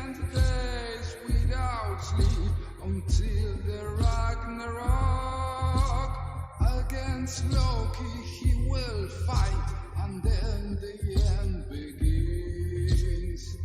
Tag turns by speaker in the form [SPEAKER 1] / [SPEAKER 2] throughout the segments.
[SPEAKER 1] spent days without sleep until the Ragnarok. Against Loki he will fight, and then the end begins.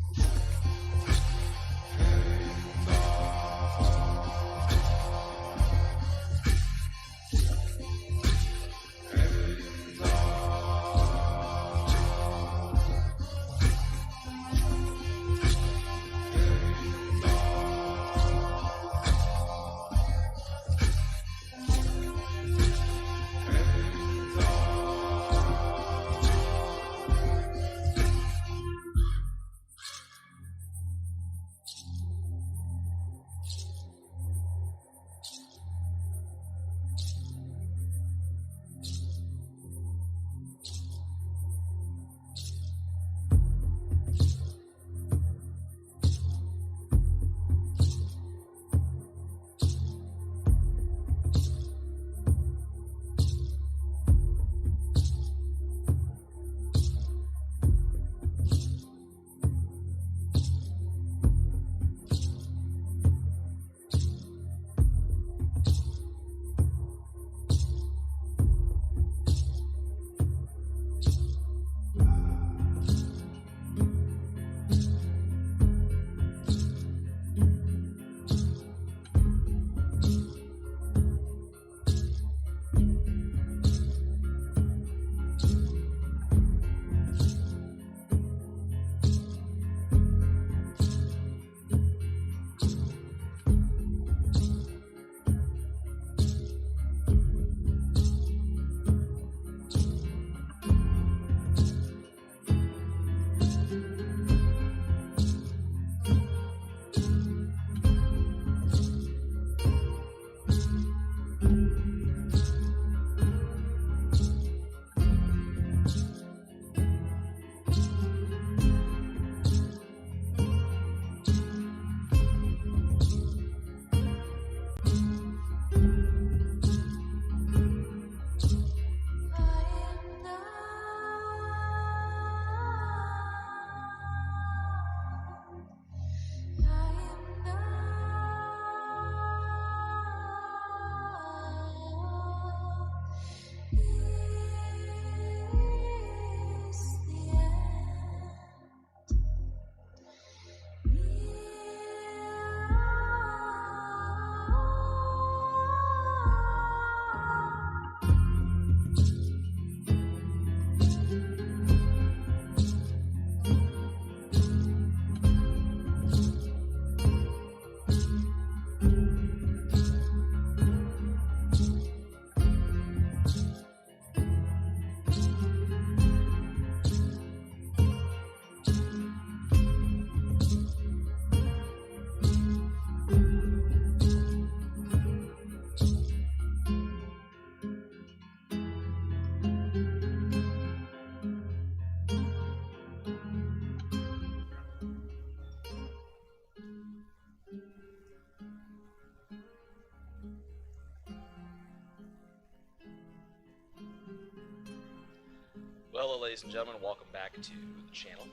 [SPEAKER 2] Well, hello, ladies and gentlemen, welcome back to the channel.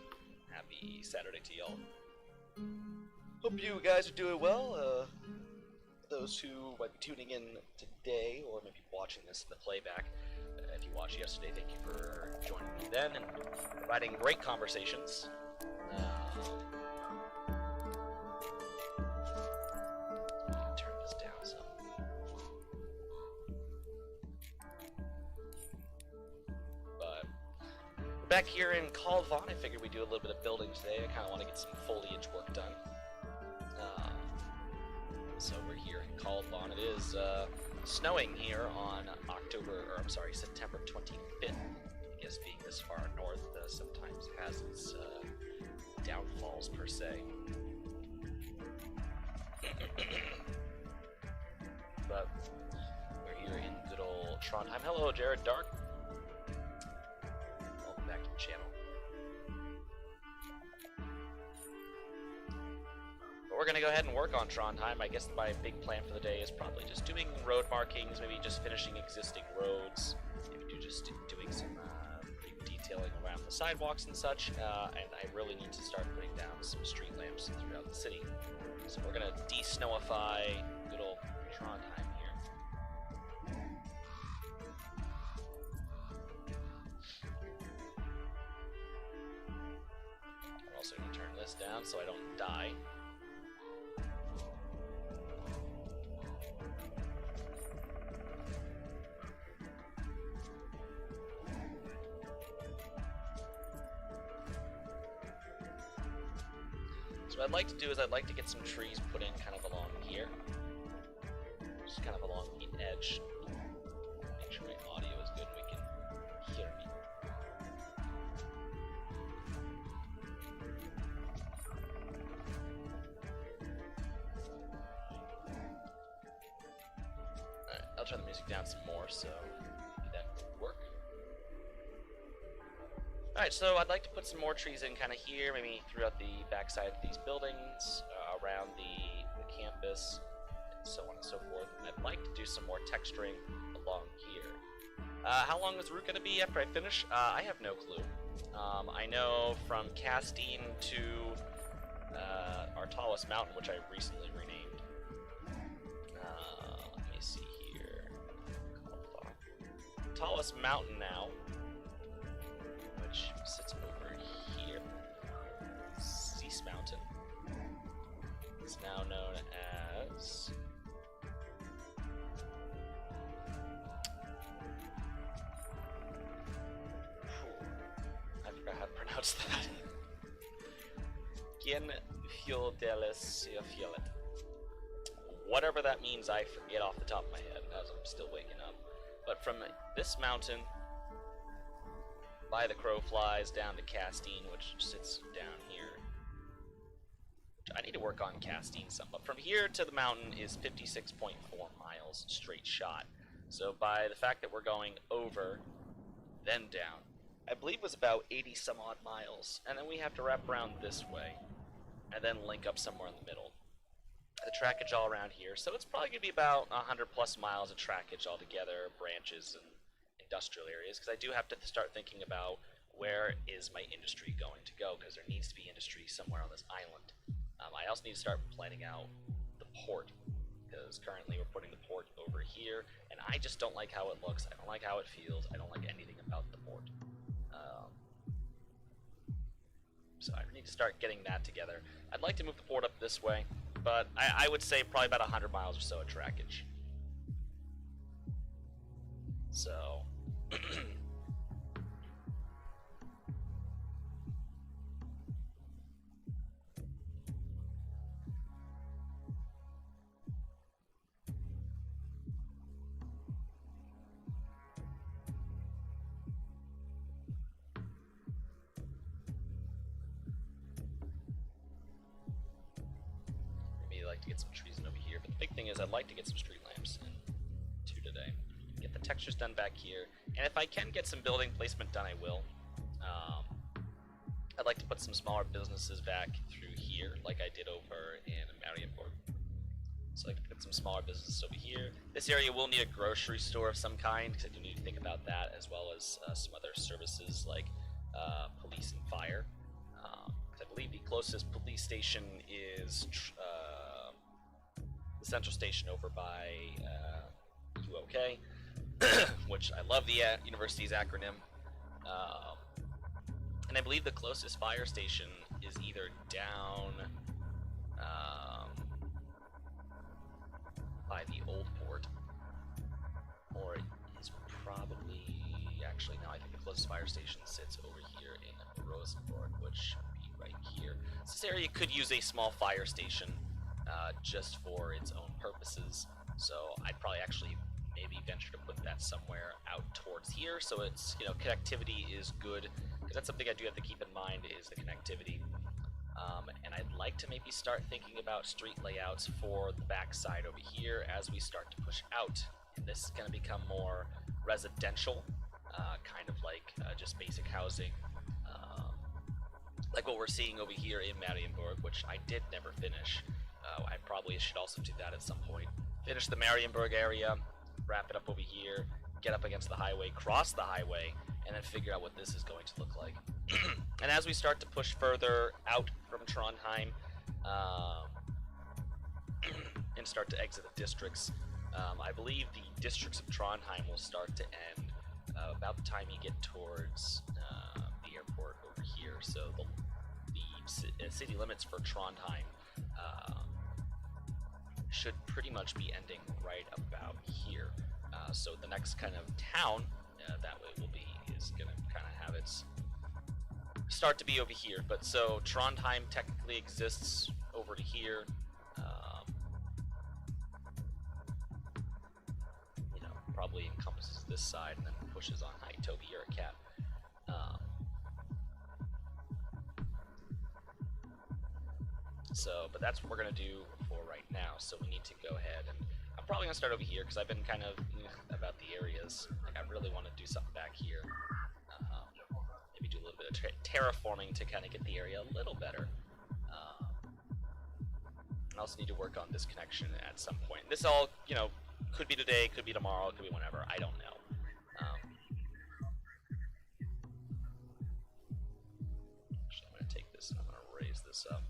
[SPEAKER 2] Happy Saturday to y'all. Hope you guys are doing well. Those who might be tuning in today, or maybe watching this in the playback, if you watched yesterday, thank you for joining me then and providing great conversations. Turn this down some. But we're back here in Kaldvann. I figured we'd do a little bit of building today. I kind of want to get some foliage work done. So we're here in Kaldvann. It is snowing here on September 25th. I guess being this far north sometimes has its downfalls per se. But we're here in good old Trondheim. Hello, Jared Dark. Welcome back to the channel. But we're going to go ahead and work on Trondheim. I guess my big plan for the day is probably just doing road markings, maybe just finishing existing roads, maybe just doing some detailing around the sidewalks and such, and I really need to start putting down some street lamps throughout the city. So we're gonna de-snowify good old Trondheim here. I'm also gonna turn this down so I don't die. So what I'd like to do is I'd like to get some trees put in kind of along here. Just kind of along the edge. Make sure my audio is good and we can hear me. Alright, I'll turn the music down some more so that will work. Alright, so I'd like to put some more trees in kind of here, maybe throughout the backside of these buildings, around the campus, and so on and so forth. And I'd like to do some more texturing along here. How long is the route going to be after I finish? I have no clue. I know from Castine to our tallest mountain, which I recently renamed. Let me see here. Kaldvann. Tallest mountain now, which sits over here. Cease Mountain. It's now known as... I forgot how to pronounce that. Gjenfjordelisfjellet. Whatever that means, I forget off the top of my head as I'm still waking up. But from this mountain, by the crow flies down to Castine, which sits down here. I need to work on Castine some, but from here to the mountain is 56.4 miles straight shot. So by the fact that we're going over, then down, I believe it was about 80 some odd miles, and then we have to wrap around this way, and then link up somewhere in the middle. The trackage all around here, so it's probably going to be about 100 plus miles of trackage altogether, branches and industrial areas, because I do have to start thinking about where is my industry going to go, because there needs to be industry somewhere on this island. I also need to start planning out the port, because currently we're putting the port over here, and I just don't like how it looks, I don't like how it feels, I don't like anything about the port. So I need to start getting that together. I'd like to move the port up this way, but I would say probably about 100 miles or so of trackage. So... like to get some trees in over here, but the big thing is I'd like to get some street lamps in too today. Get the textures done back here, and if I can get some building placement done, I will. I'd like to put some smaller businesses back through here, like I did over in Marienburg. So I can put some smaller businesses over here. This area will need a grocery store of some kind, because I do need to think about that, as well as some other services like police and fire. I believe the closest police station is the central station over by UOK, which I love the university's acronym. And I believe the closest fire station is either down by the old port, or it is probably, actually no, I think the closest fire station sits over here in Rosenborg, which should be right here. So this area could use a small fire station just for its own purposes, so I'd probably actually maybe venture to put that somewhere out towards here, so it's, you know, connectivity is good, because that's something I do have to keep in mind is the connectivity. And I'd like to maybe start thinking about street layouts for the backside over here as we start to push out. And this is going to become more residential, kind of like just basic housing, like what we're seeing over here in Marienburg, which I did never finish. I probably should also do that at some point. Finish the Marienburg area, wrap it up over here, get up against the highway, cross the highway, and then figure out what this is going to look like. And as we start to push further out from Trondheim, and start to exit the districts, I believe the districts of Trondheim will start to end about the time you get towards the airport over here. So the city limits for Trondheim should pretty much be ending right about here. So the next kind of town that way will be is going to kind of have its start to be over here. But so Trondheim technically exists over to here. You know, probably encompasses this side and then pushes on. Hi, Toby, you're a cat. But that's what we're going to do for right now. So we need to go ahead, and I'm probably going to start over here because I've been kind of about the areas. Like, I really want to do something back here. Maybe do a little bit of terraforming to kind of get the area a little better. I also need to work on this connection at some point. This all, you know, could be today, could be tomorrow, could be whenever. I don't know. Actually, I'm going to take this and I'm going to raise this up.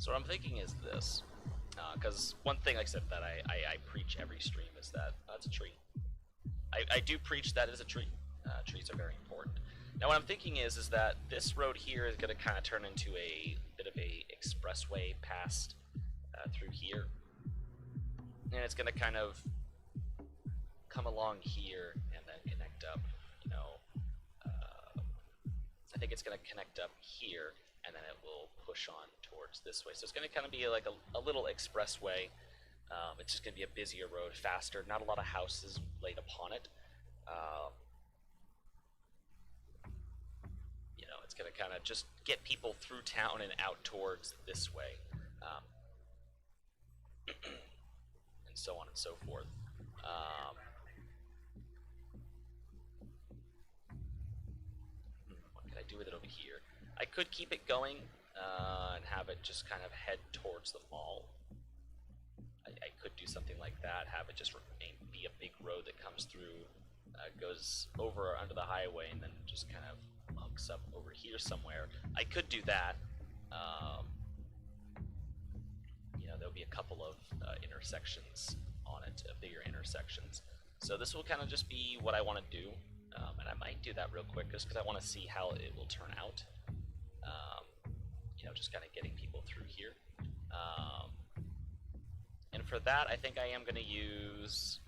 [SPEAKER 2] So what I'm thinking is this, because one thing, like I said, that I preach every stream is that it's a tree. I do preach that it's a tree. Trees are very important. Now what I'm thinking is that this road here is going to kind of turn into a bit of a expressway past through here, and it's going to kind of come along here and then connect up. You know, I think it's going to connect up here, and then it will push on towards this way. So it's going to kind of be like a little expressway. It's just going to be a busier road, faster, not a lot of houses laid upon it. You know, it's going to kind of just get people through town and out towards this way. And so on and so forth. What can I do with it over here? I could keep it going and have it just kind of head towards the mall. I could do something like that, have it just be a big road that comes through, goes over under the highway, and then just kind of hooks up over here somewhere. I could do that. You know, there'll be a couple of intersections on it, bigger intersections. So this will kind of just be what I want to do, and I might do that real quick just because I want to see how it will turn out. You know, just kind of getting people through here. And for that, I think I am going to use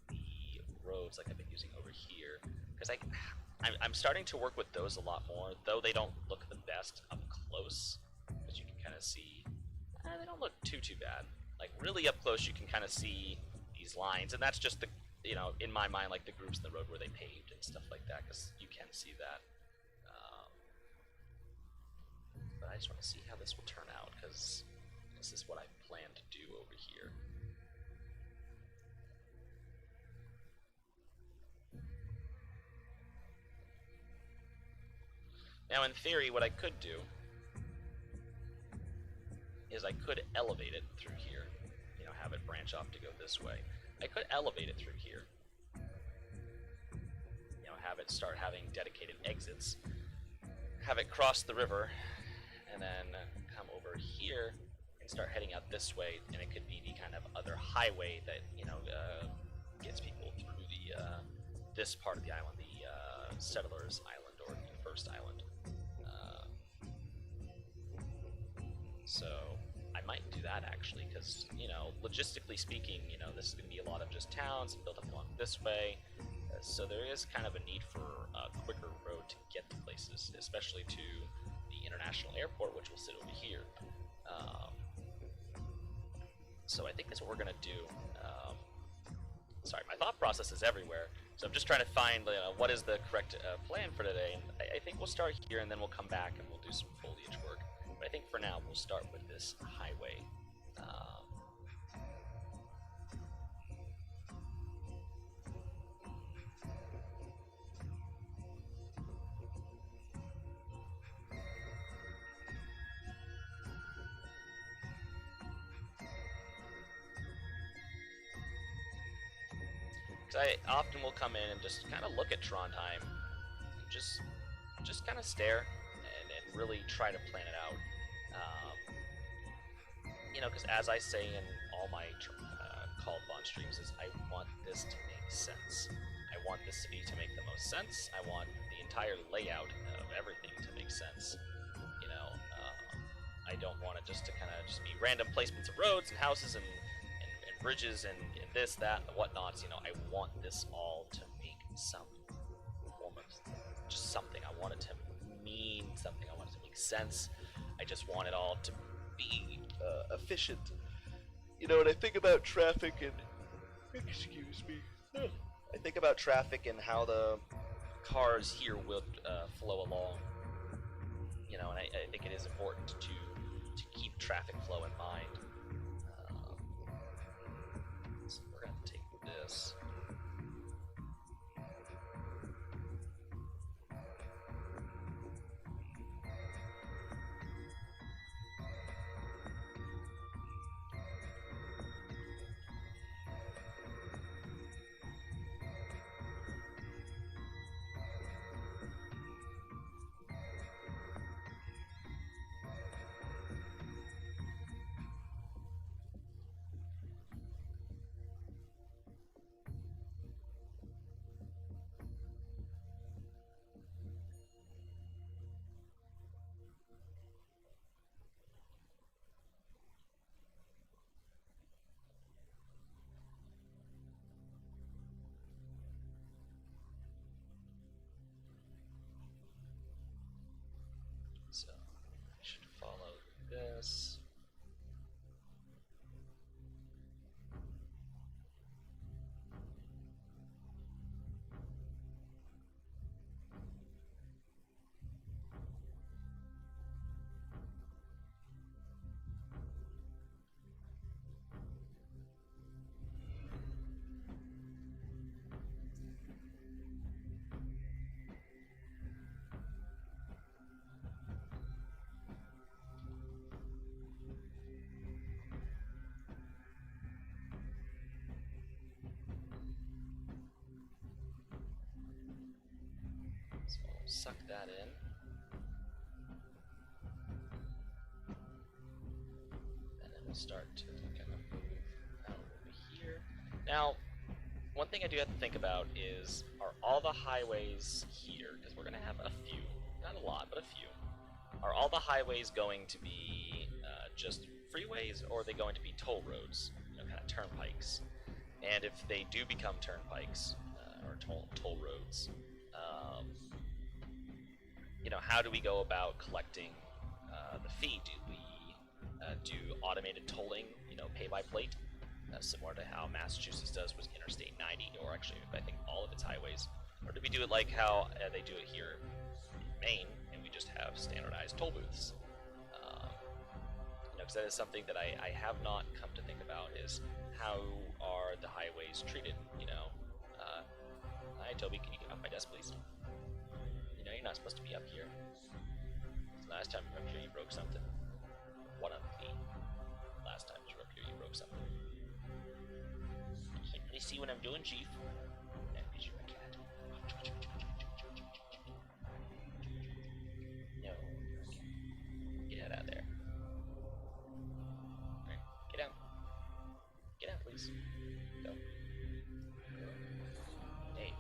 [SPEAKER 2] the roads like I've been using over here, because I'm starting to work with those a lot more, though they don't look the best up close, because you can kind of see, they don't look too bad. Like really up close, you can kind of see these lines, and that's just the, you know, in my mind, like the grooves in the road where they paved and stuff like that, because you can see that. But I just want to see how this will turn out, because this is what I plan to do over here. Now, in theory, what I could do is I could elevate it through here. You know, have it branch off to go this way. I could elevate it through here. You know, have it start having dedicated exits. Have it cross the river, and then come over here and start heading out this way, and it could be the kind of other highway that, you know, gets people through the this part of the island, the Settlers Island or forest island. So I might do that actually, because, you know, logistically speaking, you know, this is going to be a lot of just towns and built up along this way. So there is kind of a need for a quicker road to get to places, especially to the international airport, which will sit over here. So I think that's what we're going to do. Sorry, my thought process is everywhere, so I'm just trying to find what is the correct plan for today. And I think we'll start here, and then we'll come back and we'll do some foliage work. But I think for now, we'll start with this highway. Because I often will come in and just kind of look at Trondheim, and just kind of stare and really try to plan it out. You know, because as I say in all my Kaldvann streams, is I want this to make sense. I want this city to make the most sense. I want the entire layout of everything to make sense. You know, I don't want it just to kind of just be random placements of roads and houses and bridges and this, that, and whatnots. You know, I want this all to make some form of just something. I want it to mean something. I want it to make sense. I just want it all to be efficient. You know, when I think about traffic and excuse me, I think about traffic and how the cars here will flow along. You know, and I think it is important to keep traffic flow in mind. So we're gonna take this. So I should follow this. So we'll suck that in. And then we'll start to kind of move out over here. Now, one thing I do have to think about is, are all the highways here, because we're going to have a few, not a lot, but a few, are all the highways going to be just freeways, or are they going to be toll roads, you know, kind of turnpikes? And if they do become turnpikes, or toll roads, you know, how do we go about collecting the fee? Do we do automated tolling, you know, pay by plate, similar to how Massachusetts does with Interstate 90, or actually I think all of its highways? Or do we do it like how they do it here in Maine, and we just have standardized toll booths? You know, because that is something that I have not come to think about, is how are the highways treated, you know? Hi Toby, can you get off my desk please? You know, you're not supposed to be up here. Last time you were up here, you broke something. One of the last times you were up here, you broke something. You can't really see what I'm doing, Chief. Yeah, because you're a cat. No. Get out of there. Alright, get out. Get out, please. Go. Hey.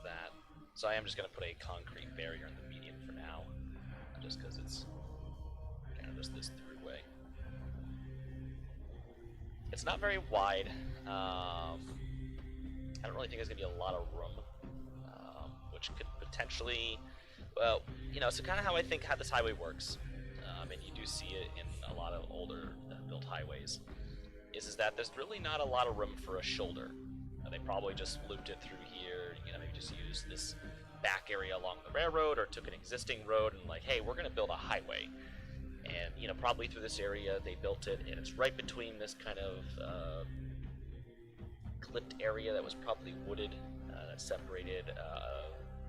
[SPEAKER 2] that. So I am just going to put a concrete barrier in the median for now, just because it's kind of just this throughway. It's not very wide. I don't really think there's going to be a lot of room, which could potentially, well, you know, so kind of how I think how this highway works, and you do see it in a lot of older built highways, is that there's really not a lot of room for a shoulder. They probably just looped it through here, you know, maybe just used this back area along the railroad or took an existing road and like, hey, we're going to build a highway. And, you know, probably through this area they built it, and it's right between this kind of clipped area that was probably wooded, that separated,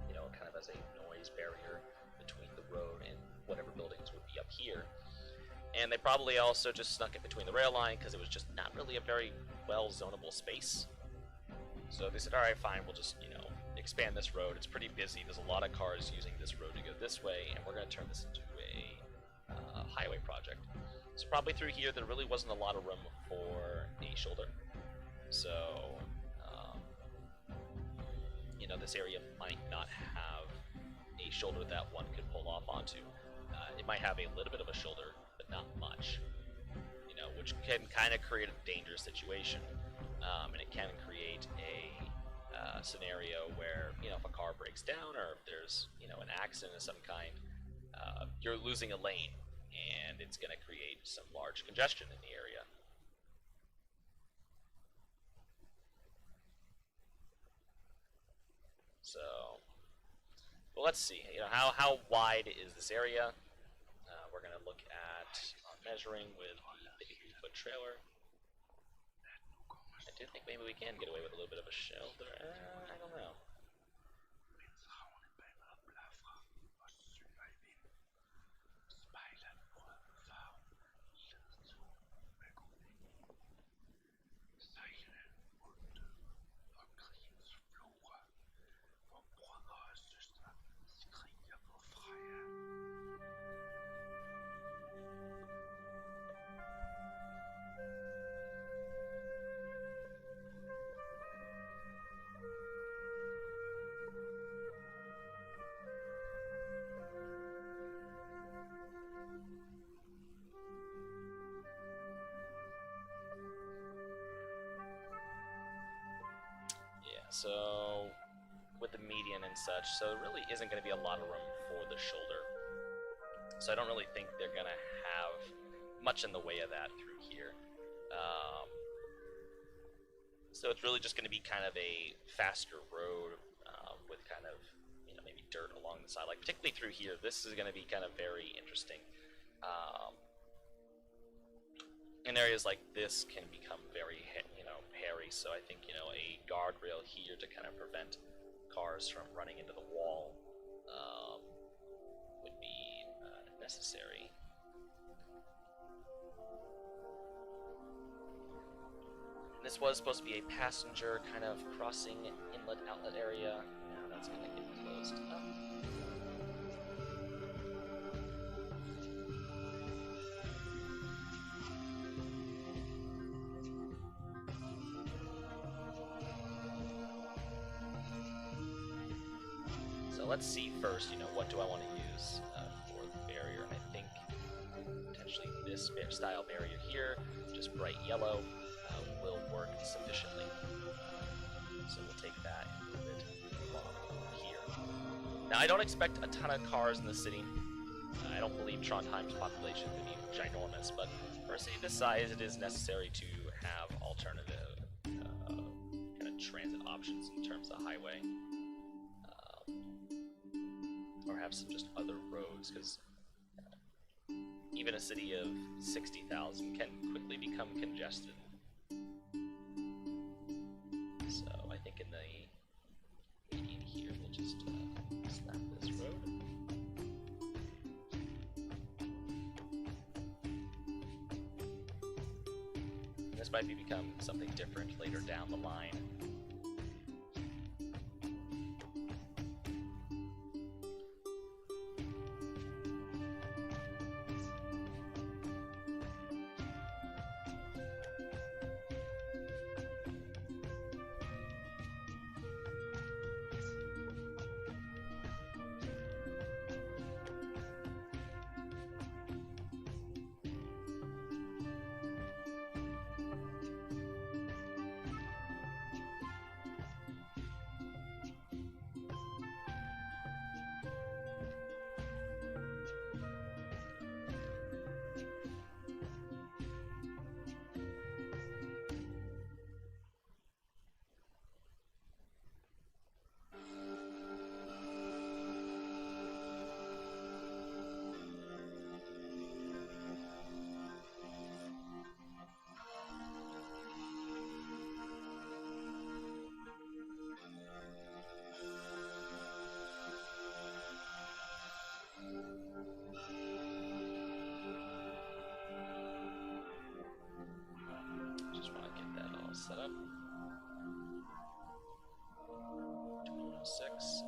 [SPEAKER 2] you know, kind of as a noise barrier between the road and whatever buildings would be up here. And they probably also just snuck it between the rail line because it was just not really a very well zonable space. So they said, all right, fine, we'll just, you know, expand this road. It's pretty busy. There's a lot of cars using this road to go this way, and we're going to turn this into a highway project. So probably through here, there really wasn't a lot of room for a shoulder. So, you know, this area might not have a shoulder that one could pull off onto. It might have a little bit of a shoulder, but not much, you know, which can kind of create a dangerous situation. And it can create a scenario where, you know, if a car breaks down or if there's, you know, an accident of some kind, you're losing a lane, and it's going to create some large congestion in the area. So, well, let's see. You know, how wide is this area? We're going to look at measuring with the 50-foot trailer. I do think maybe we can get away with a little bit of a shoulder. I don't know. So, with the median and such, so there really isn't going to be a lot of room for the shoulder. So I don't really think they're going to have much in the way of that through here. So it's really just going to be kind of a faster road with kind of, you know, maybe dirt along the side. Like particularly through here, this is going to be kind of very interesting. In areas like this can become very, you know, hairy. So I think, you know, a guardrail here to kind of prevent cars from running into the wall would be necessary. This was supposed to be a passenger kind of crossing inlet-outlet area. Now that's going to get closed up. So let's see first, you know, what do I want to use for the barrier? And I think potentially this style barrier here, just bright yellow, will work sufficiently. So we'll take that and move it along here. Now I don't expect a ton of cars in the city. I don't believe Trondheim's population to be ginormous, but for a city this size, it is necessary to have alternative kind of transit options in terms of highway. Or have some just other roads, because even a city of 60,000 can quickly become congested. So I think in the median here, we'll just snap this road. This might become something different later down the line. set up. 2106.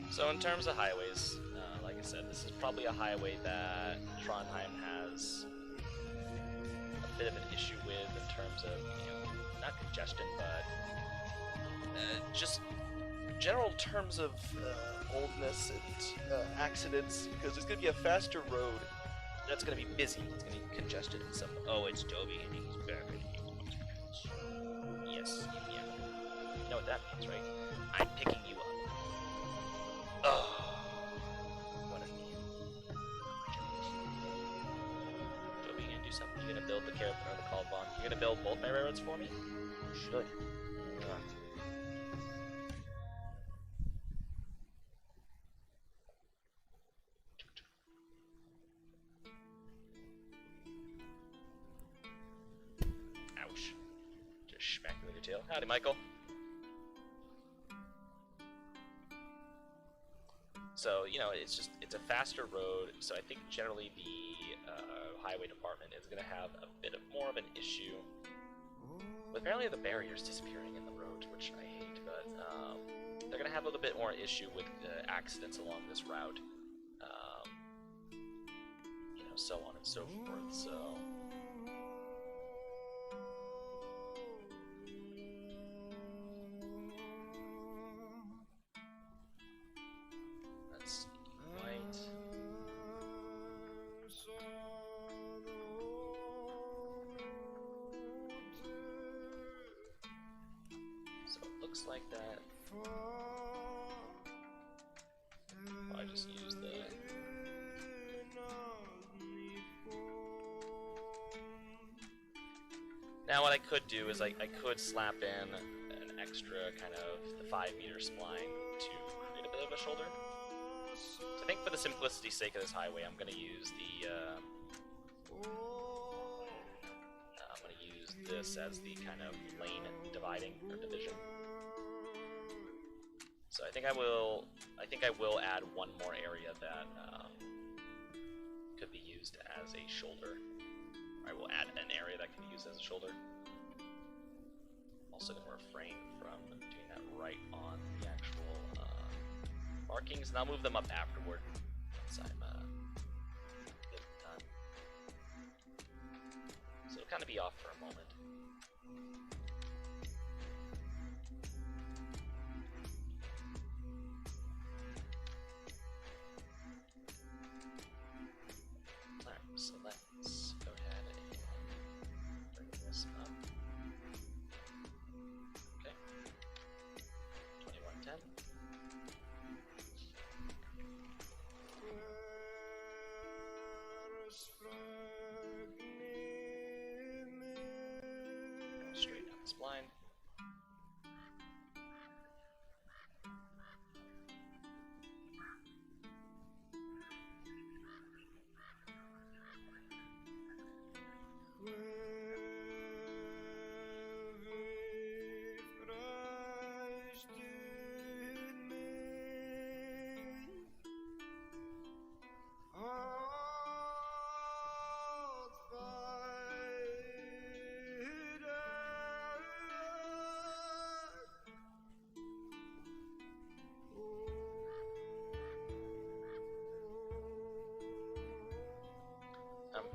[SPEAKER 2] So in terms of highways, like I said, this is probably a highway that Trondheim has a bit of an issue with in terms of, not congestion, but just general terms of oldness and accidents, because it's going to be a faster road that's going to be busy, it's going to be congested in some, oh, it's Toby and he's back and he wants to catch. Yes, yeah. You know what that means, right? I'm picking you up. Oh, what a meme. Toby, you gonna do something? You gonna build the Kaldvann or the Kaldvann? You gonna build both my railroads for me? Should. Ouch. Just smack me with your tail. Howdy, Michael. So, it's a faster road, so I think generally the highway department is going to have a bit of more of an issue with apparently the barriers disappearing in the road, which I hate, but they're going to have a little bit more issue with accidents along this route, so on and so forth, so... like that. I just use the... Now what I could do is I could slap in an extra kind of the 5-meter spline to create a bit of a shoulder. So I think for the simplicity's sake of this highway, I'm going to use the this as the kind of lane dividing or division. So I think I will add one more area that could be used as a shoulder. I will add an area that can be used as a shoulder. Also going to refrain from doing that right on the actual markings, and I'll move them up afterward once I'm good time. So it'll kind of be off for a moment. So let's go ahead and bring this up. Okay. 2110. Straight down the spline.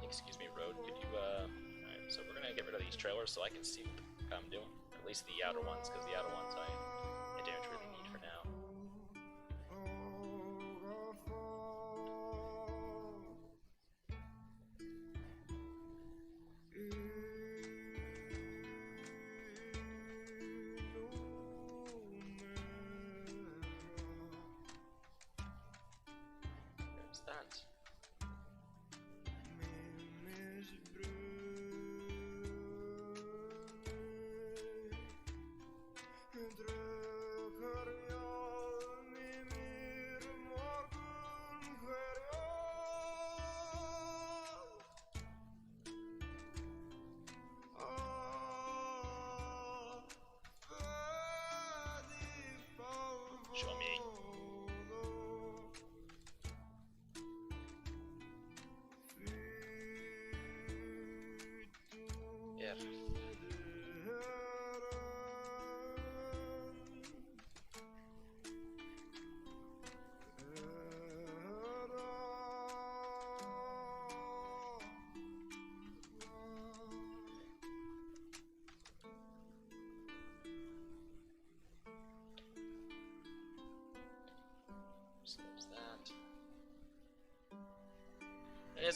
[SPEAKER 2] Excuse me, road, could you, alright, so we're gonna get rid of these trailers so I can see what I'm doing. At least the outer ones, because the outer ones I don't really need for now.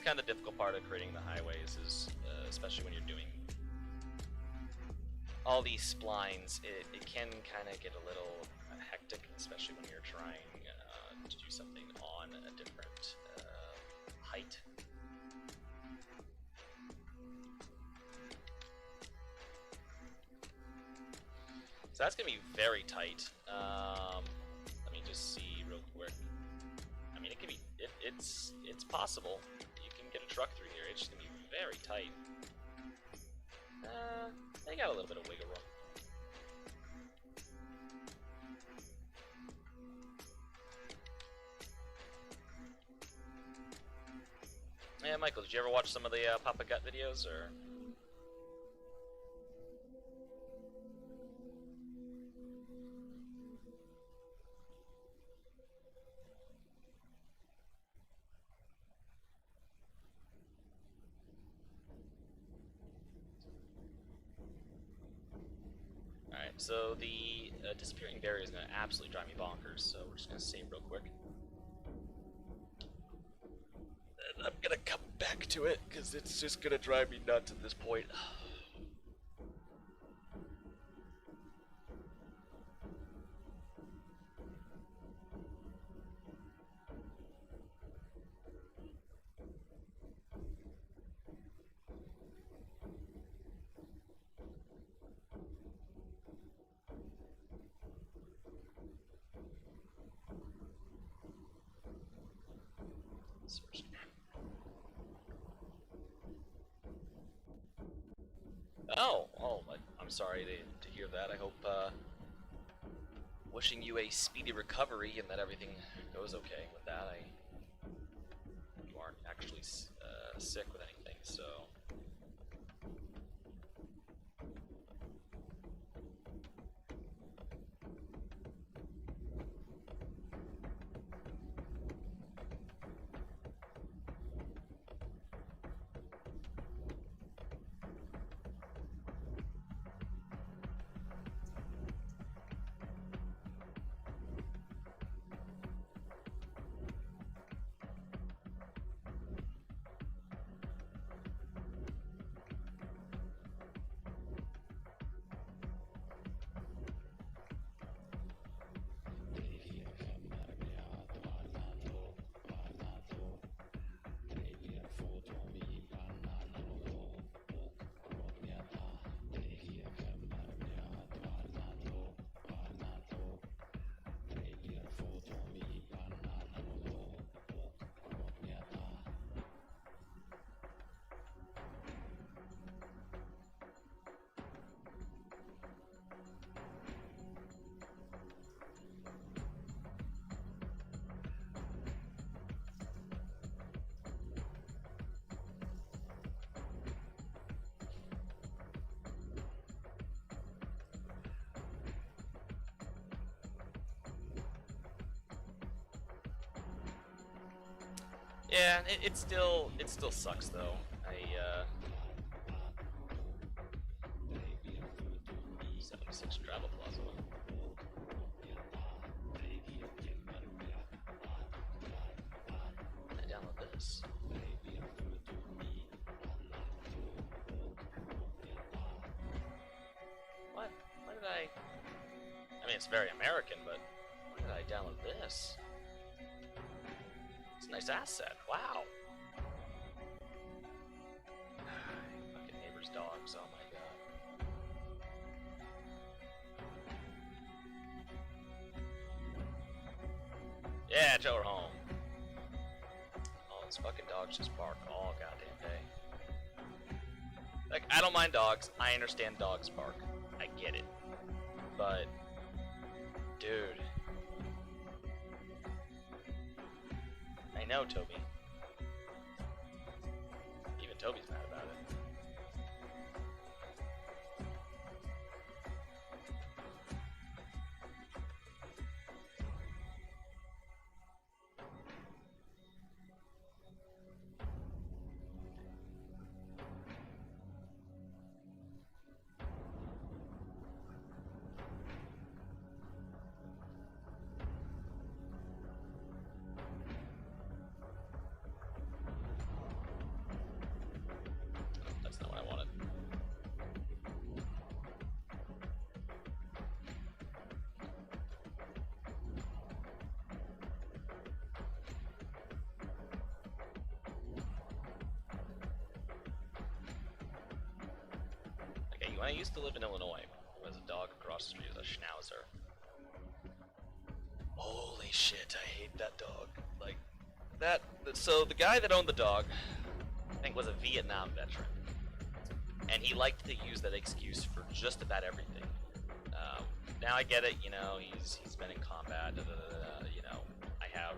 [SPEAKER 2] kind of the difficult part of creating the highways is, especially when you're doing all these splines, it can kind of get a little hectic, especially when you're trying to do something on a different height. So that's gonna be very tight. Let me just see real quick. I mean, it can be. It's possible. You can get a truck through here. It's just gonna be very tight. They got a little bit of wiggle room. Yeah, Michael, did you ever watch some of the Papa Gut videos, or? Alright, so the disappearing barrier is going to absolutely drive me bonkers, so we're just going to save real quick. And I'm going to come back to it, because it's just going to drive me nuts at this point. Oh, I'm sorry to hear that. I hope, wishing you a speedy recovery and that everything goes okay with that. You aren't actually sick with anything, so. Yeah, it still sucks though. 76 Travel Plaza. I download this. What? Why did I mean, it's very American, but why did I download this? It's a nice asset. Wow. Fucking neighbor's dogs. Oh my god. Yeah, Joe, we're home. Oh, those fucking dogs just bark all goddamn day. Like, I don't mind dogs. I understand dogs bark. I get it. But, dude. I know, Toby. Even Toby's mad about it. When I used to live in Illinois, there was a dog across the street, a Schnauzer. Holy shit, I hate that dog. Like, that, so the guy that owned the dog, I think was a Vietnam veteran. And he liked to use that excuse for just about everything. Now I get it, you know, he's been in combat, you know, I have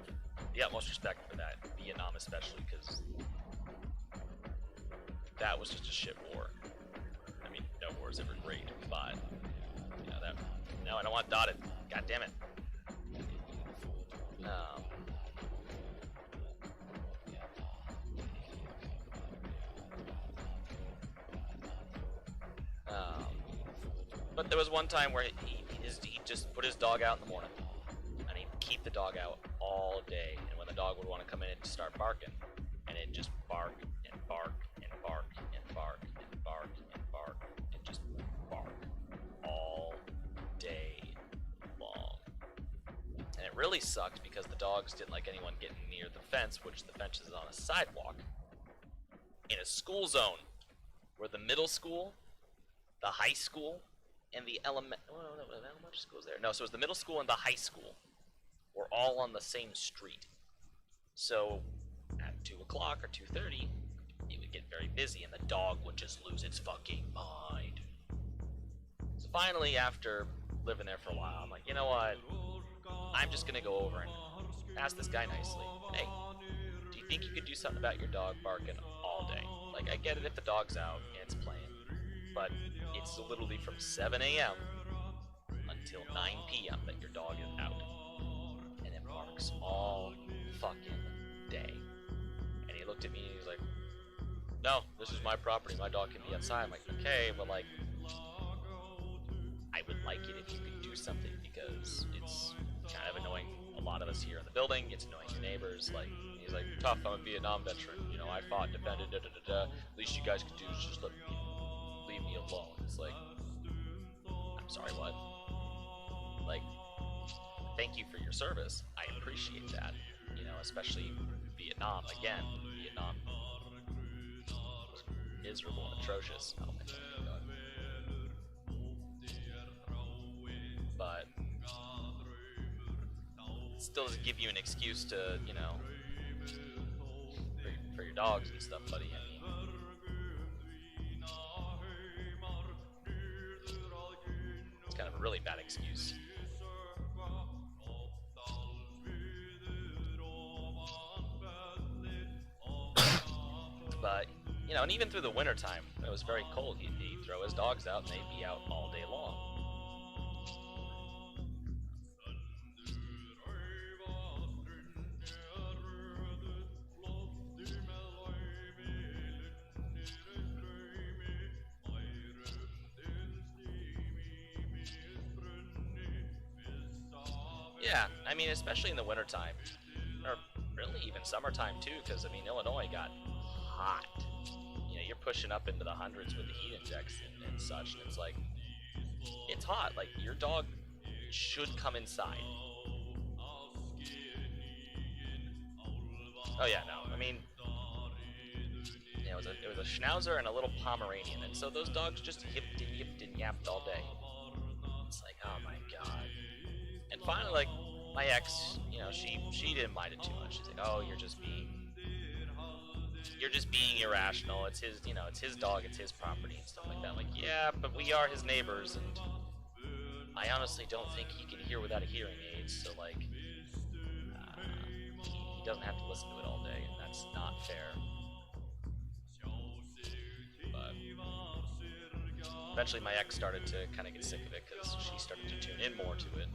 [SPEAKER 2] the utmost respect for that, Vietnam especially, because that was just a shit war. I mean, no war is ever great, but, you know, that, no, I don't want dotted, god damn it. But there was one time where he just put his dog out in the morning, and he'd keep the dog out all day, and when the dog would want to come in and start barking, and it'd just bark and bark and bark and bark and bark and bark and just bark all day long. And it really sucked because the dogs didn't like anyone getting near the fence, which the fence is on a sidewalk, in a school zone, where the middle school, the high school, and the elementary schools there. No, so it was the middle school and the high school were all on the same street. So at 2 o'clock or 2:30, it would get very busy and the dog would just lose its fucking mind. So finally, after living there for a while, I'm like, you know what? I'm just gonna go over and ask this guy nicely. Hey, do you think you could do something about your dog barking all day? Like, I get it if the dog's out and it's playing, but it's literally from 7 a.m. until 9 p.m. that your dog is out. And it barks all fucking day. And he looked at me and he was like, no, this is my property, my dog can be outside. I'm like, okay, but like, I would like it if you could do something because it's kind of annoying a lot of us here in the building, it's annoying the neighbors, like, he's like, tough, I'm a Vietnam veteran, you know, I fought, defended, least you guys could do is just leave me alone. It's like, I'm sorry, what? Like, thank you for your service. I appreciate that. You know, especially Vietnam. Again, Vietnam was miserable and atrocious. Oh my god. But it still doesn't give you an excuse to, you know, for your dogs and stuff, buddy. I mean, it's kind of a really bad excuse. But, you know, and even through the wintertime, when it was very cold, he'd throw his dogs out and they'd be out all day long. Yeah, I mean, especially in the wintertime, or really even summertime too, because, I mean, Illinois got hot. You know, you're pushing up into the hundreds with the heat index and such, and it's like, it's hot. Like, your dog should come inside. Oh yeah, no, I mean, you know, it was a Schnauzer and a little Pomeranian, and so those dogs just yipped and yapped all day. It's like, oh my god. And finally, like, my ex, you know, she didn't mind it too much. She's like, oh, you're just being irrational. It's his, you know, it's his dog, it's his property and stuff like that. I'm like, yeah, but we are his neighbors, and I honestly don't think he can hear without a hearing aid. So like, he doesn't have to listen to it all day, and that's not fair. But eventually, my ex started to kind of get sick of it because she started to tune in more to it.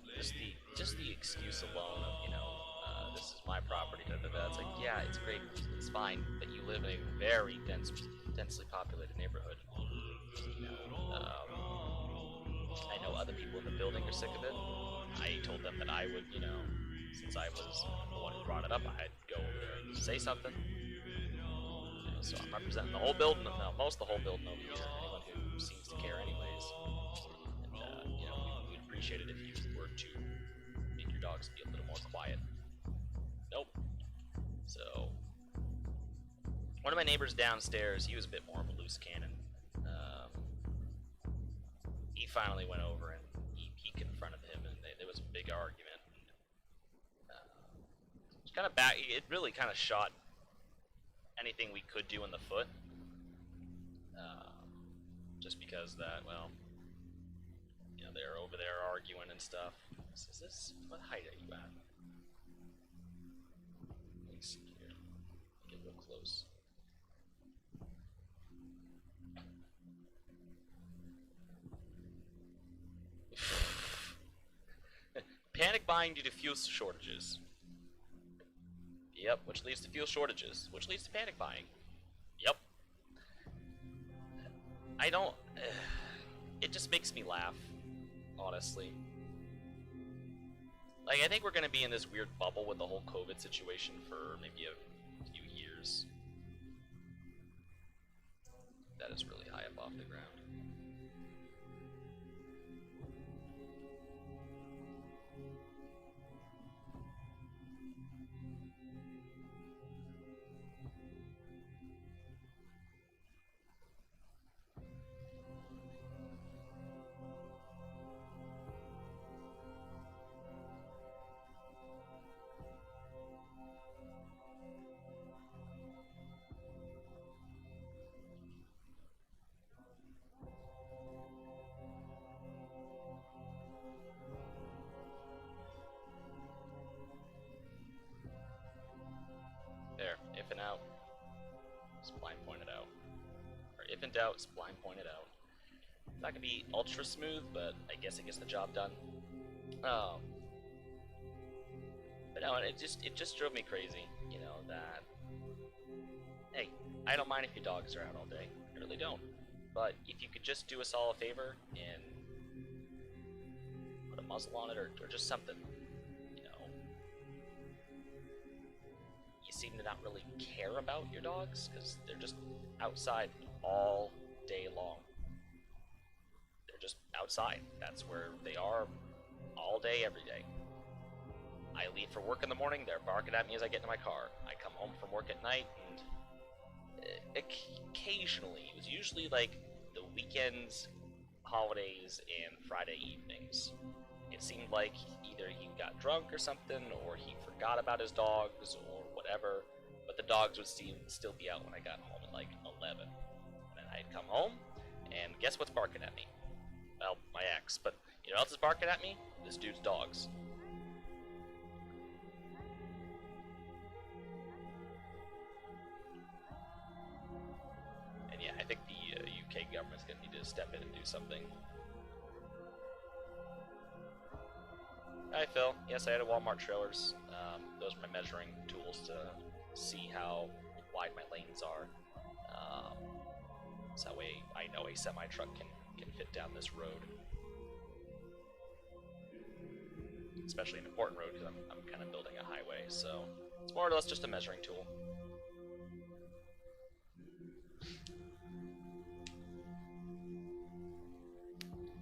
[SPEAKER 2] but just the excuse alone of, you know, this is my property, da da da. It's like, yeah, it's great, it's fine, but you live in a very densely populated neighborhood. You know, I know other people in the building are sick of it. I told them that I would, you know, since I was the one who brought it up, I'd go over there and say something. You know, so I'm representing the whole building, no, most of the whole building over here, anyone who seems to care anyways. And, you know, we'd appreciate it if you were to make your dogs be a little more quiet. Nope. So, one of my neighbors downstairs, he was a bit more of a loose cannon. He finally went over and he confronted him, and there was a big argument. It's kind of back. It really kind of shot anything we could do in the foot. Just because that, well, you know, they're over there arguing and stuff. Is this, what height are you at? Let me see here. Get real close. Panic buying due to fuel shortages. Yep, which leads to fuel shortages, which leads to panic buying. Yep. I don't... it just makes me laugh, honestly. Like, I think we're gonna be in this weird bubble with the whole COVID situation for maybe a few years. That is really high up off the ground. There, if in doubt, spline pointed out. Or if in doubt, spline pointed out. It's not gonna be ultra smooth, but I guess it gets the job done. But no, it just drove me crazy, you know, that, hey, I don't mind if your dogs are out all day. I really don't. But if you could just do us all a favor and put a muzzle on it or just something, you know. You seem to not really care about your dogs because they're just outside all day long. They're just outside. That's where they are all day, every day. I leave for work in the morning, they're barking at me as I get into my car. I come home from work at night, and occasionally, it was usually like the weekends, holidays, and Friday evenings. It seemed like either he got drunk or something, or he forgot about his dogs, or whatever, but the dogs would still be out when I got home at like 11. And then I'd come home, and guess what's barking at me? Well, my ex, but you know what else is barking at me? This dude's dogs. And yeah, I think the UK government's gonna need to step in and do something. Hi Phil. Yes, I had a Walmart trailers. Those are my measuring tools to see how wide my lanes are. So that way I know a semi-truck can fit down this road. Especially an important road because I'm kind of building a highway, so it's more or less just a measuring tool.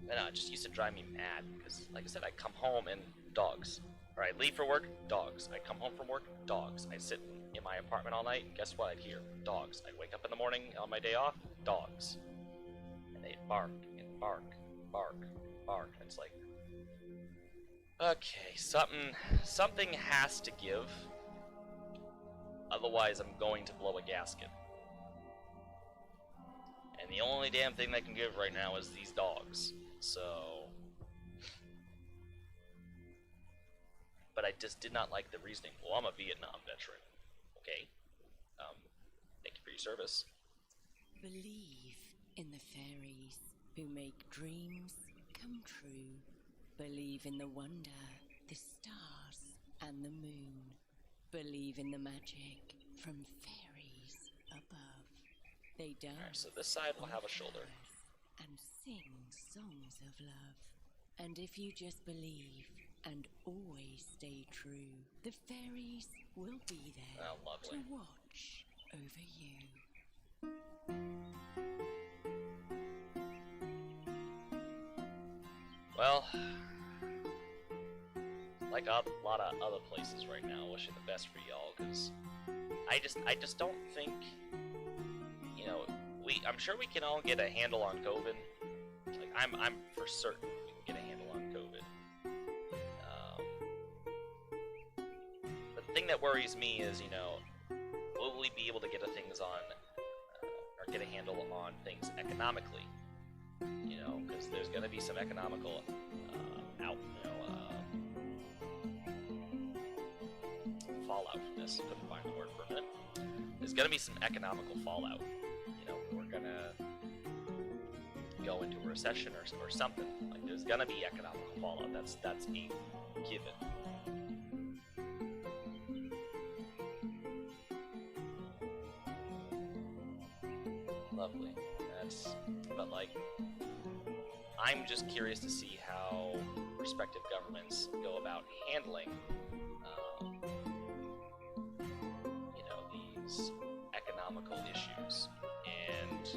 [SPEAKER 2] And it just used to drive me mad because, like I said, I come home and dogs. Or I leave for work, dogs. I come home from work, dogs. I sit in my apartment all night, guess what I'd hear? Dogs. I'd wake up in the morning on my day off, dogs. And they'd bark and bark, bark, bark. It's like, okay, something has to give. Otherwise, I'm going to blow a gasket. And the only damn thing that can give right now is these dogs. So... But I just did not like the reasoning. Well, I'm a Vietnam veteran. Okay. Thank you for your service.
[SPEAKER 3] Believe in the fairies who make dreams come true. Believe in the wonder, the stars, and the moon. Believe in the magic from fairies above. They dance.
[SPEAKER 2] Alright, so this side will have a shoulder.
[SPEAKER 3] And sing songs of love. And if you just believe and always stay true, the fairies will be there to watch over you.
[SPEAKER 2] Well, like a lot of other places right now, wishing the best for y'all, because I just don't think, you know, I'm sure we can all get a handle on COVID. Like, I'm for certain we can get a handle on COVID. The thing that worries me is, you know, will we be able to get or get a handle on things economically? You know, because there's going to be some economical fallout from this. Couldn't find the word for a minute. There's going to be some economical fallout. You know, we're going to go into a recession or something. Like, there's going to be economical fallout. That's a given. Lovely. But like, I'm just curious to see how respective governments go about handling, you know, these economical issues. And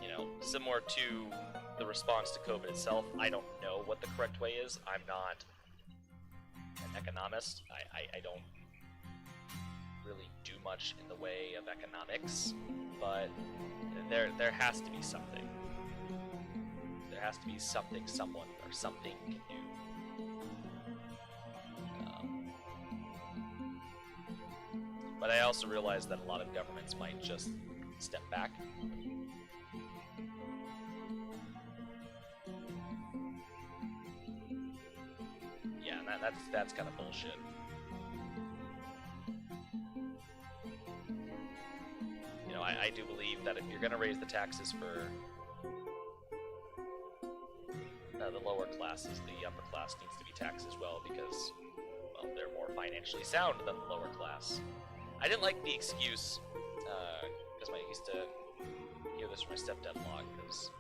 [SPEAKER 2] you know, similar to the response to COVID itself, I don't know what the correct way is. I'm not an economist. I don't really do much in the way of economics, but there has to be something. There has to be something someone or something can do. But I also realize that a lot of governments might just step back. Yeah, and that's kind of bullshit. You know, I do believe that if you're going to raise the taxes for the lower classes, the upper class needs to be taxed as well because, well, they're more financially sound than the lower class. I didn't like the excuse, because I used to hear this from my stepdad a lot, because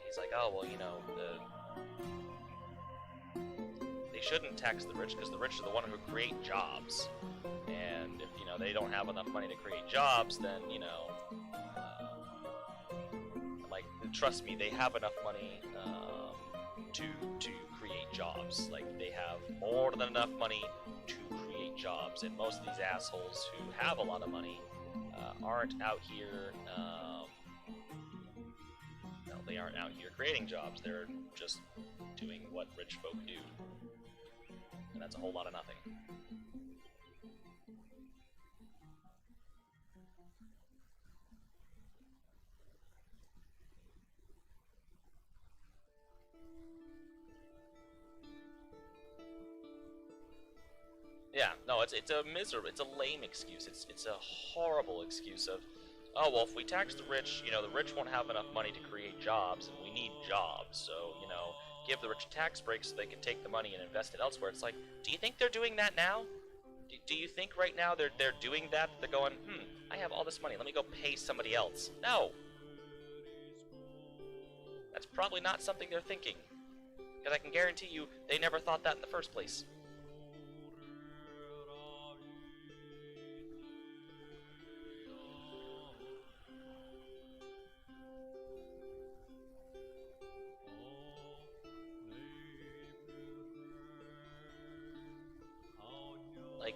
[SPEAKER 2] he's like, oh, well, you know, they shouldn't tax the rich because the rich are the one who create jobs. And if, you know, they don't have enough money to create jobs, then, you know, like, trust me, they have enough money to create jobs. Like, they have more than enough money to create jobs. And most of these assholes who have a lot of money aren't out here, no, they aren't out here creating jobs. They're just doing what rich folk do. And that's a whole lot of nothing. Yeah, no, it's a it's a lame excuse. It's a horrible excuse of, oh, well, if we tax the rich, you know, the rich won't have enough money to create jobs, and we need jobs, so, you know, give the rich a tax break so they can take the money and invest it elsewhere. It's like, do you think they're doing that now? Do you think right now they're doing that? They're going, I have all this money, let me go pay somebody else. No! That's probably not something they're thinking. Because I can guarantee you, they never thought that in the first place. Like,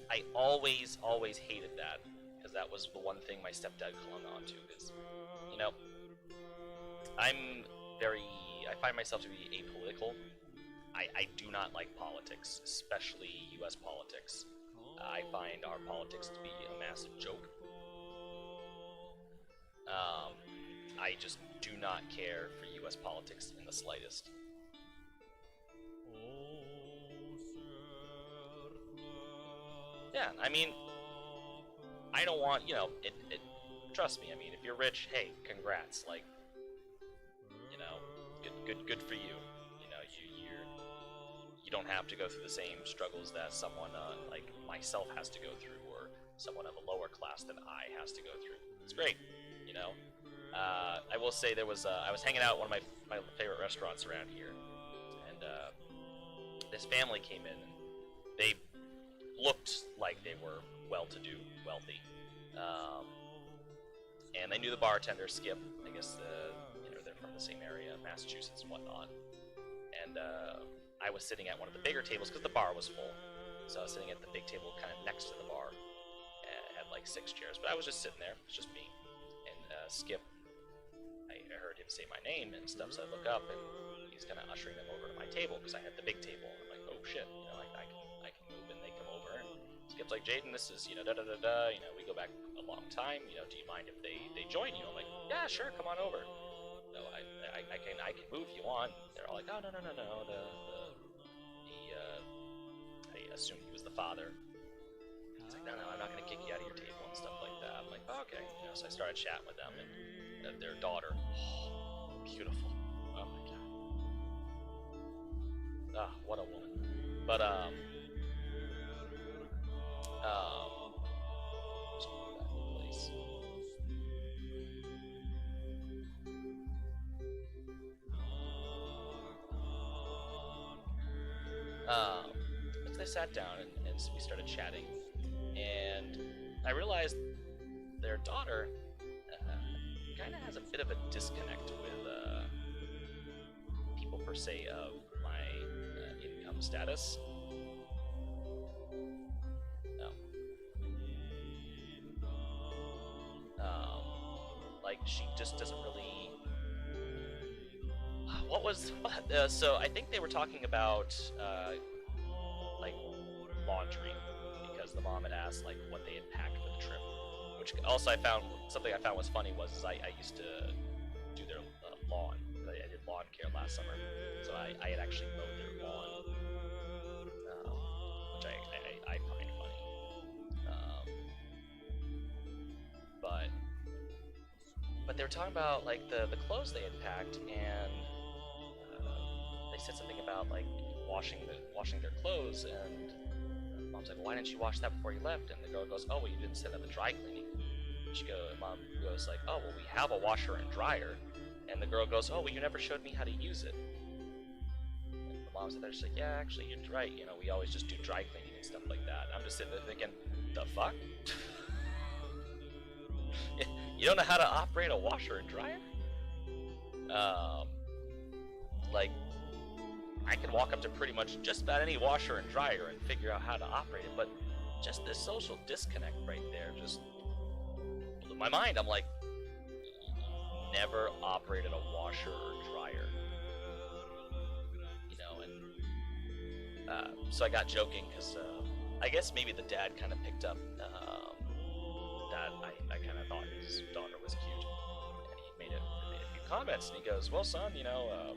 [SPEAKER 2] I always hated that, because that was the one thing my stepdad clung on to, because, you know, I find myself to be apolitical. I do not like politics, especially U.S. politics. I find our politics to be a massive joke. I just do not care for U.S. politics in the slightest. Yeah, Yeah, I mean, I don't want, you know, trust me, I mean, if you're rich, hey, congrats, like, you know, good for you. You know, you don't have to go through the same struggles that someone, like myself has to go through, or someone of a lower class than I has to go through. It's great, you know. I will say there was, I was hanging out at one of my favorite restaurants around here, and this family came in, and they looked like they were well-to-do, wealthy, and they knew the bartender, Skip. I guess you know, they're from the same area, Massachusetts and whatnot. And I was sitting at one of the bigger tables because the bar was full, so I was sitting at the big table kind of next to the bar. Had like 6 chairs, but I was just sitting there. It was just me. And Skip, I heard him say my name and stuff, so I look up, and he's kind of ushering them over to my table because I had the big table. I'm like, oh shit, you know, I can move, and they come over. And Skip's like, Jaden, this is, you know, da-da-da-da, you know, we go back a long time, you know, do you mind if they join you? I'm like, yeah, sure, come on over. No, I can move if you want. They're all like, oh, no, I assumed he was the father. He's like, no, I'm not gonna kick you out of your table and stuff like that. I'm like, oh, okay, you know, so I started chatting with them, and their daughter, oh, beautiful, oh my god, ah, what a woman. But just move back in place. Once they sat down, and we started chatting, and I realized their daughter kind of has a bit of a disconnect with people per se of my income status. Like, she just doesn't really. So I think they were talking about like laundry, because the mom had asked like what they had packed for the trip, which also I found was funny was I used to do their lawn. I did lawn care last summer, so I had actually mowed their lawn, which I find funny. But they were talking about like the clothes they had packed, and they said something about like washing their clothes, and mom's like, well, why didn't you wash that before you left? And the girl goes, oh, well, you didn't send out the dry cleaning. Mom goes like, oh, well, we have a washer and dryer. And the girl goes, oh, well, you never showed me how to use it. And the mom's there, she's like, yeah, actually, you're right. You know, we always just do dry cleaning and stuff like that. I'm just sitting there thinking, the fuck? You don't know how to operate a washer and dryer? Like, I can walk up to pretty much just about any washer and dryer and figure out how to operate it, but just this social disconnect right there just blew my mind. I'm like, never operated a washer or dryer, you know, and so I got joking because I guess maybe the dad kind of picked up that I kind of thought his daughter was cute, and he made a few comments, and he goes, well, son, you know,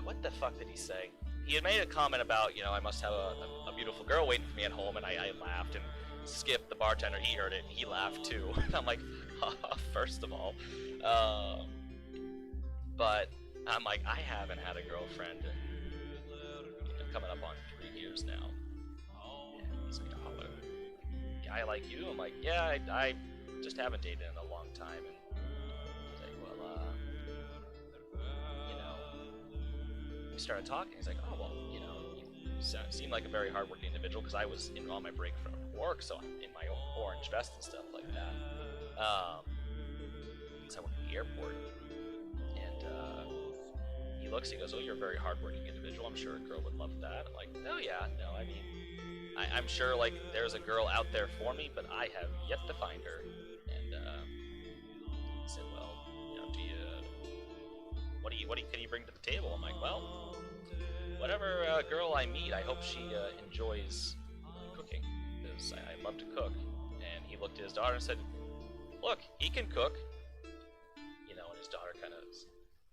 [SPEAKER 2] what the fuck did he say? He had made a comment about, you know, I must have a beautiful girl waiting for me at home, and I laughed, and Skip, the bartender, he heard it, and he laughed too. And I'm like, first of all. But I'm like, I haven't had a girlfriend in coming up on 3 years now. And he's like, oh, a guy like you? I'm like, yeah, I just haven't dated in a long time. And he's like, well, you know, we started talking. He's like, oh, well, you know, you seem like a very hardworking individual, because I was on my break from work, so I'm in my orange vest and stuff like that. Because I work at the airport. And he looks, he goes, oh, you're a very hardworking individual. I'm sure a girl would love that. I'm like, oh, yeah, no, I mean, I'm sure, like, there's a girl out there for me, but I have yet to find her. And he said, well, you know, what can you bring to the table? I'm like, well, whatever girl I meet, I hope she enjoys cooking, because I love to cook. And he looked at his daughter and said, look, he can cook. You know, and his daughter kind of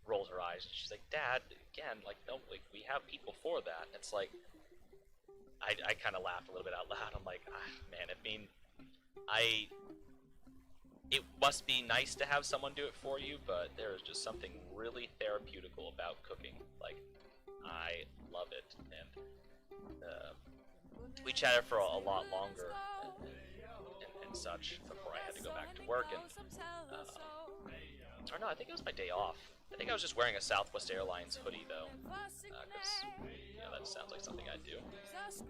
[SPEAKER 2] rolled her eyes, and she's like, Dad, again, like, no, like, we have people for that. And it's like, I kind of laughed a little bit out loud. I'm like, man, I mean, it must be nice to have someone do it for you, but there is just something really therapeutical about cooking. Like, I love it, and we chatted for a lot longer and such before I had to go back to work, and or no, I think it was my day off. I think I was just wearing a Southwest Airlines hoodie though, because that sounds like something I'd do. I was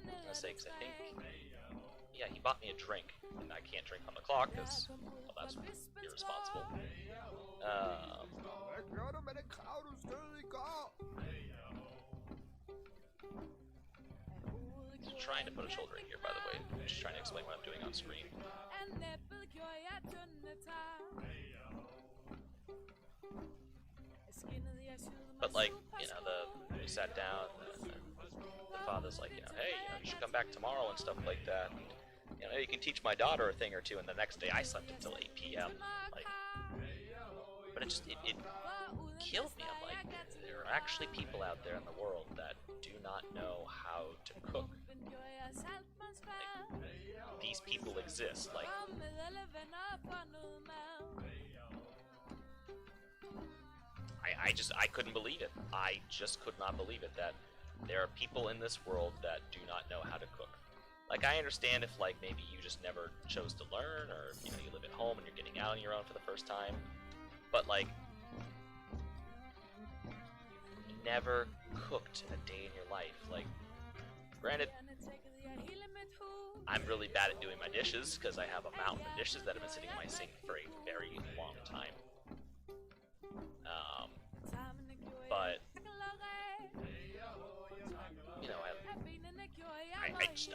[SPEAKER 2] gonna say, because I think, yeah, he bought me a drink, and I can't drink on the clock because, well, that's irresponsible. Just trying to put a shoulder in here, by the way. I'm just trying to explain what I'm doing on screen. But like, we sat down, and the father's like, hey, you should come back tomorrow and stuff like that. And, you can teach my daughter a thing or two. And the next day I slept until 8 p.m. Like, but it killed me. I'm like, there are actually people out there in the world that do not know how to cook. Like, these people exist. Like, I couldn't believe it. I just could not believe it that there are people in this world that do not know how to cook. Like, I understand if, like, maybe you just never chose to learn, or, you live at home and you're getting out on your own for the first time. But, like, you've never cooked a day in your life. Like, granted, I'm really bad at doing my dishes, because I have a mountain of dishes that have been sitting in my sink for a very long time. But,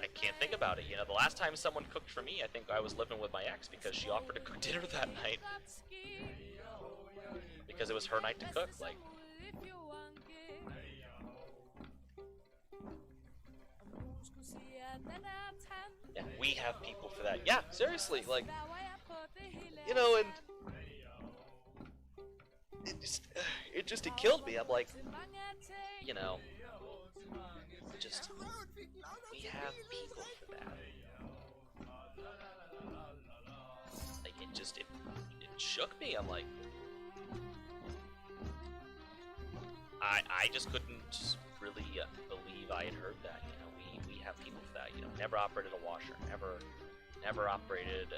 [SPEAKER 2] I can't think about it. The last time someone cooked for me, I think I was living with my ex, because she offered to cook dinner that night. Because it was her night to cook, like. Yeah, we have people for that. Yeah, seriously, like, and it killed me. I'm like, we have people for that. Like, it shook me. I'm like, I just couldn't really believe I had heard that. We have people for that. Never operated a washer, never operated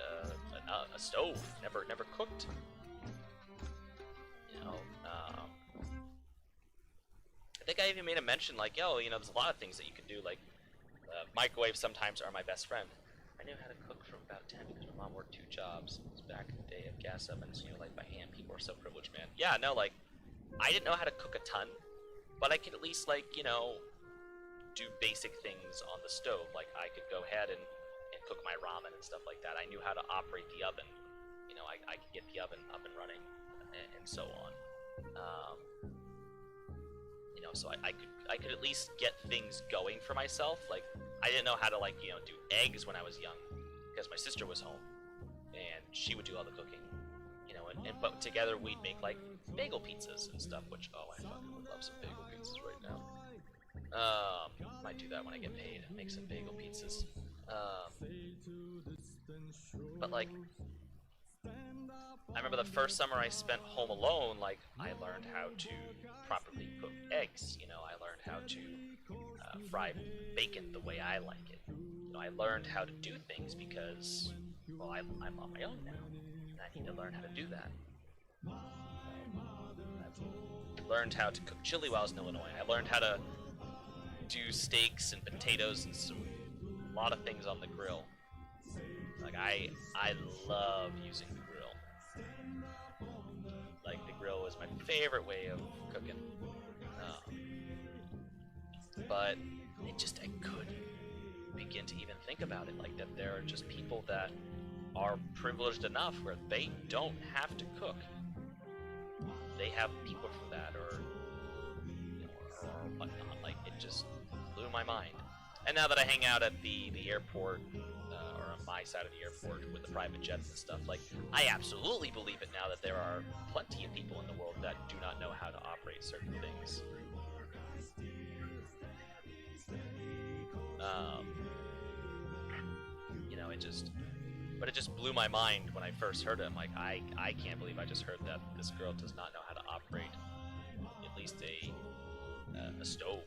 [SPEAKER 2] a stove, never cooked. I think I even made a mention, like, yo, there's a lot of things that you can do, like, microwaves sometimes are my best friend. I knew how to cook from about 10 because my mom worked 2 jobs. It was back in the day of gas ovens, like, by hand. People are so privileged, man. Yeah, no, like, I didn't know how to cook a ton, but I could at least, like, do basic things on the stove. Like, I could go ahead and cook my ramen and stuff like that. I knew how to operate the oven. I could get the oven up and running, and so on. So I could at least get things going for myself. Like, I didn't know how to, like, do eggs when I was young, because my sister was home, and she would do all the cooking, but together we'd make, like, bagel pizzas and stuff, which, oh, I fucking would love some bagel pizzas right now. Might do that when I get paid, make some bagel pizzas. But, like, I remember the first summer I spent home alone, like, I learned how to properly cook eggs, I learned how to fry bacon the way I like it. I learned how to do things because, well, I'm on my own now, and I need to learn how to do that. I learned how to cook chili while I was in Illinois. I learned how to do steaks and potatoes and a lot of things on the grill. Like, I love using the grill. Like, the grill was my favorite way of cooking. But I couldn't begin to even think about it. Like, that there are just people that are privileged enough where they don't have to cook. They have people for that, or whatnot. Like, it just blew my mind. And now that I hang out at the airport, or on my side of the airport with the private jets and stuff, like, I absolutely believe it now that there are plenty of people in the world that do not know how to operate certain things. Um, you know, it just blew my mind when I first heard it. I'm like, I can't believe I just heard that this girl does not know how to operate at least a stove.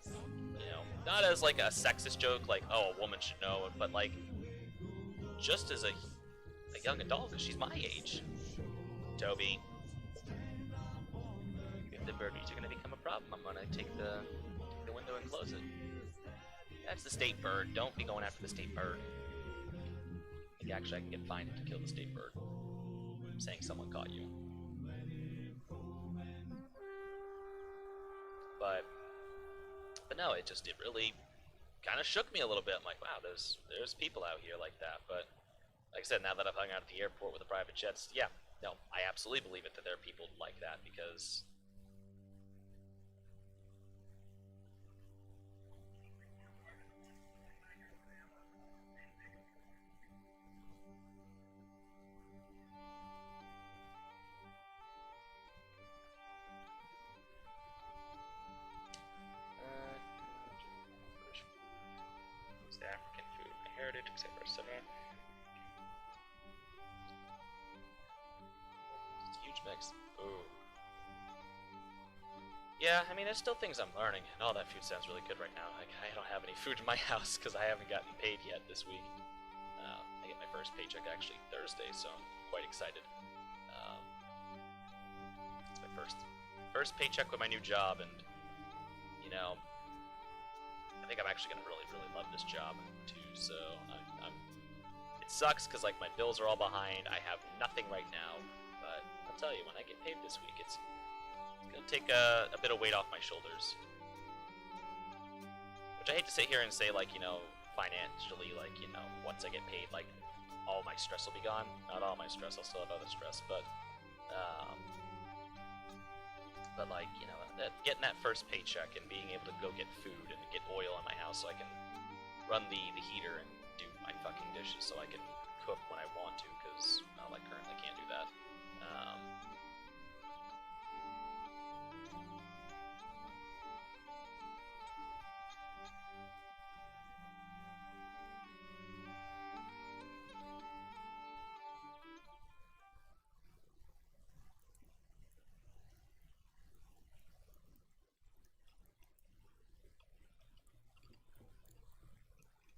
[SPEAKER 2] You know, not as like a sexist joke, like, oh, a woman should know, but like, just as a young adult, because she's my age. Toby, if the birdies are gonna become a problem, I'm gonna take the window and close it. That's the state bird. Don't be going after the state bird. I think actually I can get fined if you kill the state bird. I'm saying someone caught you. But no, it really kind of shook me a little bit. I'm like, wow, there's people out here like that. But like I said, now that I've hung out at the airport with the private jets, yeah, no, I absolutely believe it that there are people like that because. African food, my heritage, etc. Huge mix. Ooh. Yeah, I mean, there's still things I'm learning, and all that food sounds really good right now. Like, I don't have any food in my house because I haven't gotten paid yet this week. I get my first paycheck actually Thursday, so I'm quite excited. It's my first paycheck with my new job, and you know, I think I'm actually gonna really love this job too. So it sucks because like my bills are all behind. I have nothing right now, but I'll tell you, when I get paid this week, it's gonna take a bit of weight off my shoulders. Which I hate to sit here and say, like, you know, financially, like, you know, once I get paid, like, all my stress will be gone. Not all my stress, I'll still have other stress, but like, you know, getting that first paycheck and being able to go get food and get oil in my house so I can run the heater and do my fucking dishes so I can cook when I want to, because, well, I currently can't do that.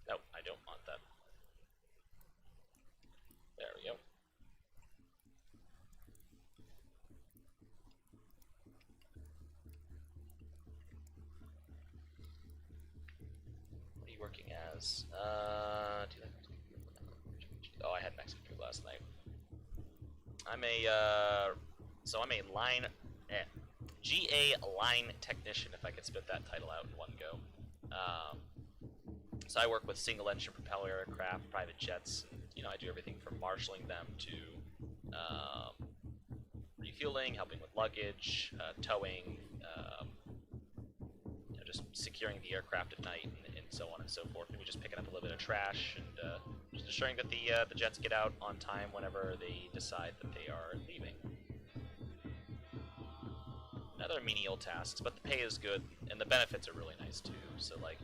[SPEAKER 2] No, I don't want that. There we go. What are you working as? Do you like oh, I had Mexican food last night. I'm a line, GA line technician, if I could spit that title out in one go. So I work with single-engine propeller aircraft, private jets, and, you know, I do everything from marshaling them to refueling, helping with luggage, towing, you know, just securing the aircraft at night, and so on and so forth. Maybe just picking up a little bit of trash and just ensuring that the jets get out on time whenever they decide that they are leaving. Other menial tasks, but the pay is good and the benefits are really nice too. So like,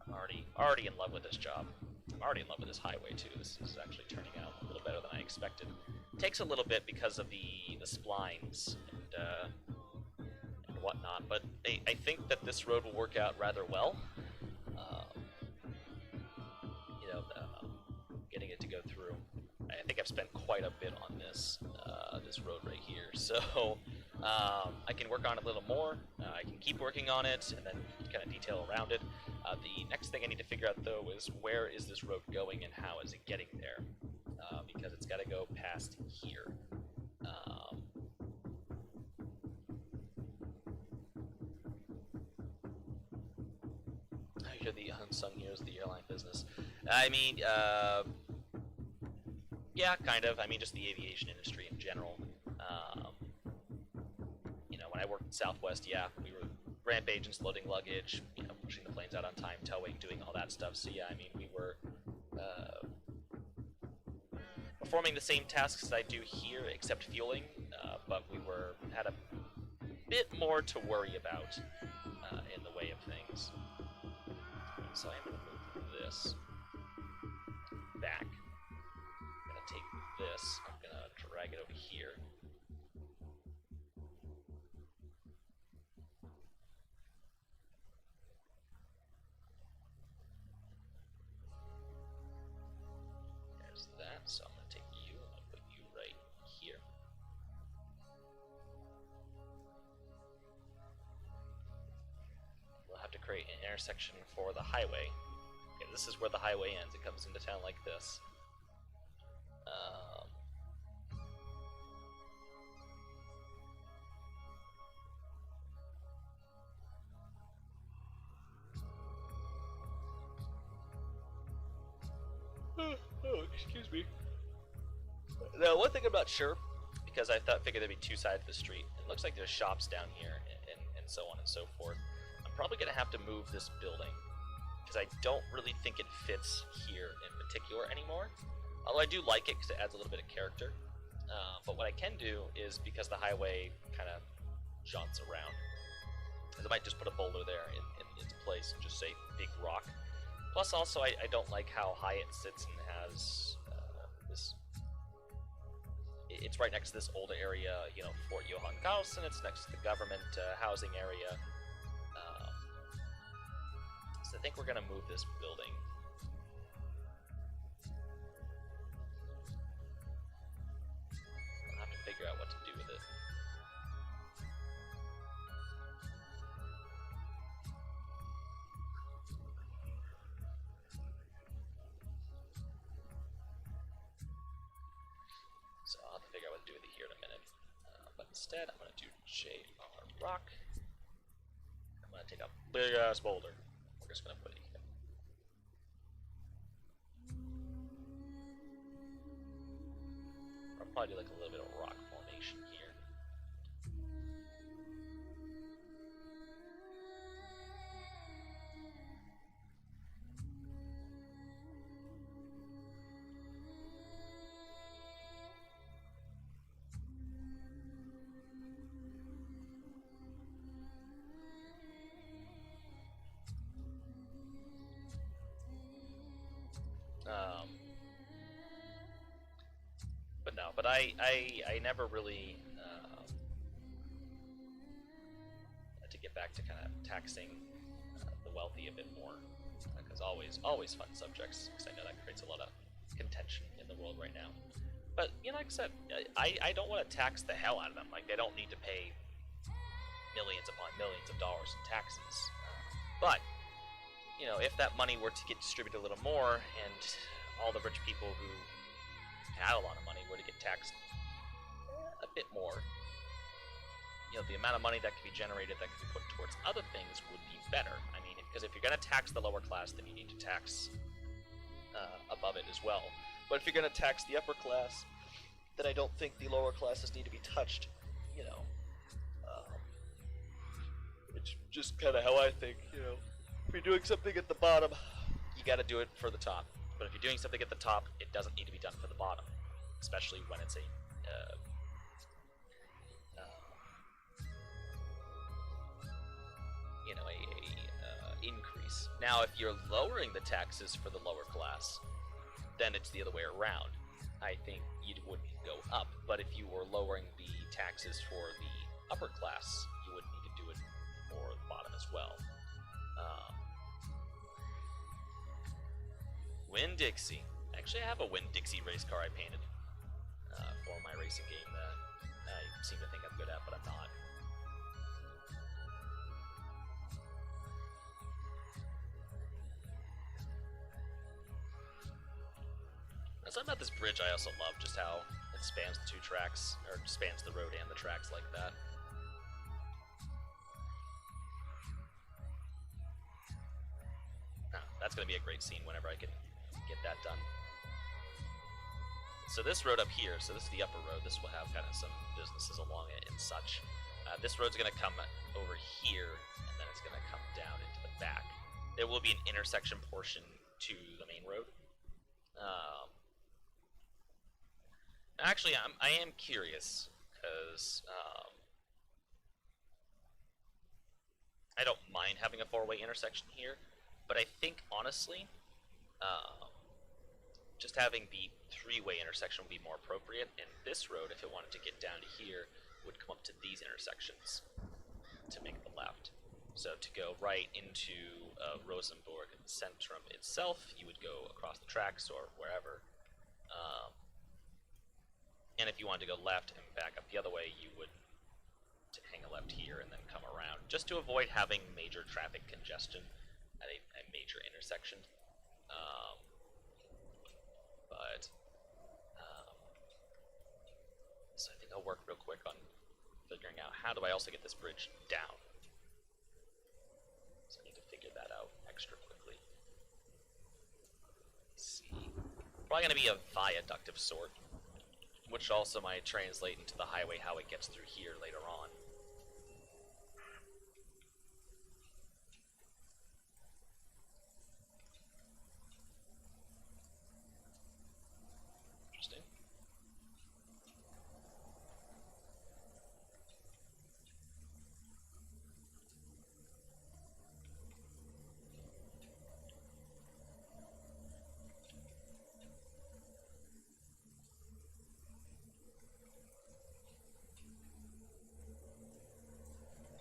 [SPEAKER 2] I'm already in love with this job. I'm already in love with this highway too. This is actually turning out a little better than I expected. It takes a little bit because of the splines and whatnot, but I think that this road will work out rather well. You know, getting it to go through. I think I've spent quite a bit on this road right here, so I can work on it a little more. I can keep working on it and then kind of detail around it. The next thing I need to figure out though is where is this road going and how is it getting there, because it's got to go past here. You're the unsung heroes of the airline business. I mean, yeah, kind of. I mean, just the aviation industry in general. You know, when I worked at Southwest, yeah, we were ramp agents, loading luggage, you know, pushing the planes out on time, towing, doing all that stuff. So yeah, I mean, we were performing the same tasks that I do here, except fueling, but we had a bit more to worry about in the way of things. So I'm going to move this back. I'm going to take this, I'm going to drag it over here. There's that, so I'm going to take you, and I'll put you right here. We'll have to create an intersection for the highway. Okay, this is where the highway ends. It comes into town like this. Oh, excuse me. Now, one thing I'm not sure, because I figured there'd be two sides of the street. It looks like there's shops down here, and so on and so forth. I'm probably going to have to move this building, because I don't really think it fits here in particular anymore. Although I do like it, because it adds a little bit of character. But what I can do is, because the highway kind of jaunts around, is I might just put a boulder there in its place and just say big rock. Plus, also, I don't like how high it sits and has this. It's right next to this old area, you know, Fort Johann Carlsen. It's next to the government housing area. So I think we're gonna move this building. I'll have to figure out what to do with it. So I'll have to figure out what to do with it here in a minute. But instead, I'm going to do JR Rock. I'm going to take a big ass boulder. We're just going to put it here. I'll probably do like a little bit of rock formation here. But no, but I never really, to get back to kind of taxing the wealthy a bit more, because always fun subjects, because I know that creates a lot of contention in the world right now. But, you know, like I said, I don't want to tax the hell out of them. Like, they don't need to pay millions upon millions of dollars in taxes. But, you know, if that money were to get distributed a little more, and all the rich people who had a lot of money were to get taxed a bit more, you know, the amount of money that could be generated that could be put towards other things would be better. I mean, because if you're going to tax the lower class, then you need to tax above it as well. But if you're going to tax the upper class, then I don't think the lower classes need to be touched, you know. It's just kind of how I think, you know. If you're doing something at the bottom, you got to do it for the top. But if you're doing something at the top, it doesn't need to be done for the bottom, especially when it's a you know, a increase. Now, if you're lowering the taxes for the lower class, then it's the other way around. I think you wouldn't go up, but if you were lowering the taxes for the upper class, you would need to do it for the bottom as well. Winn-Dixie. Actually, I have a Winn-Dixie race car I painted for my racing game that I seem to think I'm good at, but I'm not. As I'm at this bridge, I also love just how it spans the two tracks, or spans the road and the tracks like that. That's going to be a great scene whenever I can get that done. So this road up here, so this is the upper road, this will have kind of some businesses along it and such. This road's going to come over here, and then it's going to come down into the back. There will be an intersection portion to the main road. Actually, I am curious, because I don't mind having a four-way intersection here, But I think, honestly, just having the three-way intersection would be more appropriate, and this road, if it wanted to get down to here, would come up to these intersections to make the left. So to go right into Rosenborg Centrum itself, you would go across the tracks or wherever. And if you wanted to go left and back up the other way, you would hang a left here and then come around, just to avoid having major traffic congestion at a major intersection. So I think I'll work real quick on figuring out how do I also get this bridge down. So I need to figure that out extra quickly. Let's see. Probably going to be a viaduct of sort, which also might translate into the highway how it gets through here later on. Interesting.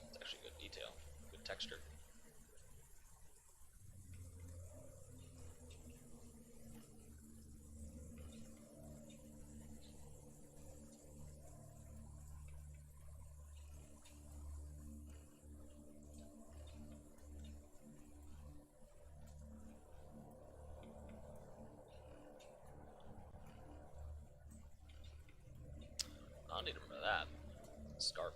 [SPEAKER 2] It's actually good detail, good texture. I don't need to remember that. Scarf.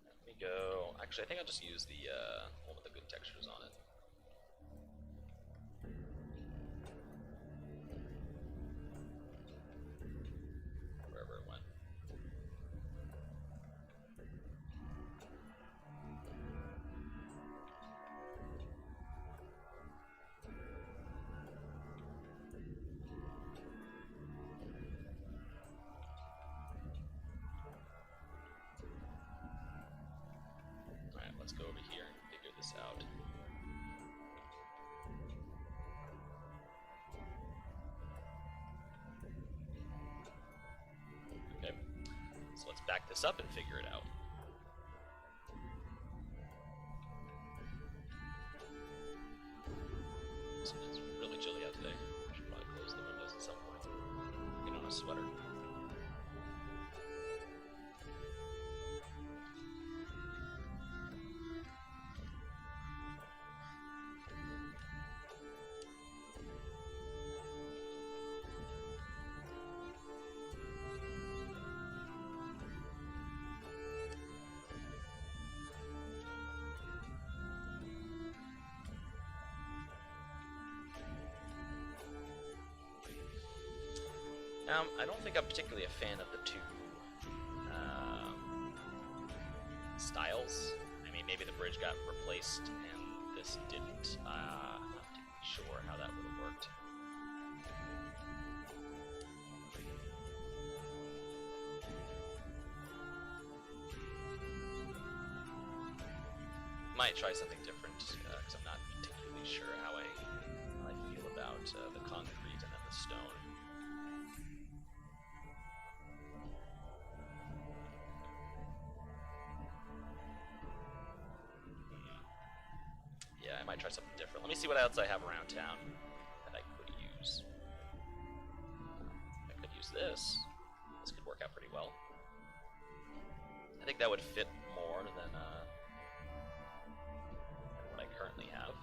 [SPEAKER 2] Let me go. Actually, I think I'll just use the one with the good textures on it. Wherever it went. Alright, let's go over here and figure this out. Okay, so let's back this up and figure it out. It's really chilly out today. I should probably close the windows at some point. Get on a sweater. I don't think I'm particularly a fan of the two styles. I mean, maybe the bridge got replaced and this didn't. I'm not particularly sure how that would have worked. Might try something different, because I'm not particularly sure how I feel about the concrete and then the stone. Yeah, I might try something different. Let me see what else I have around town that I could use. I could use this. This could work out pretty well. I think that would fit more than what I currently have.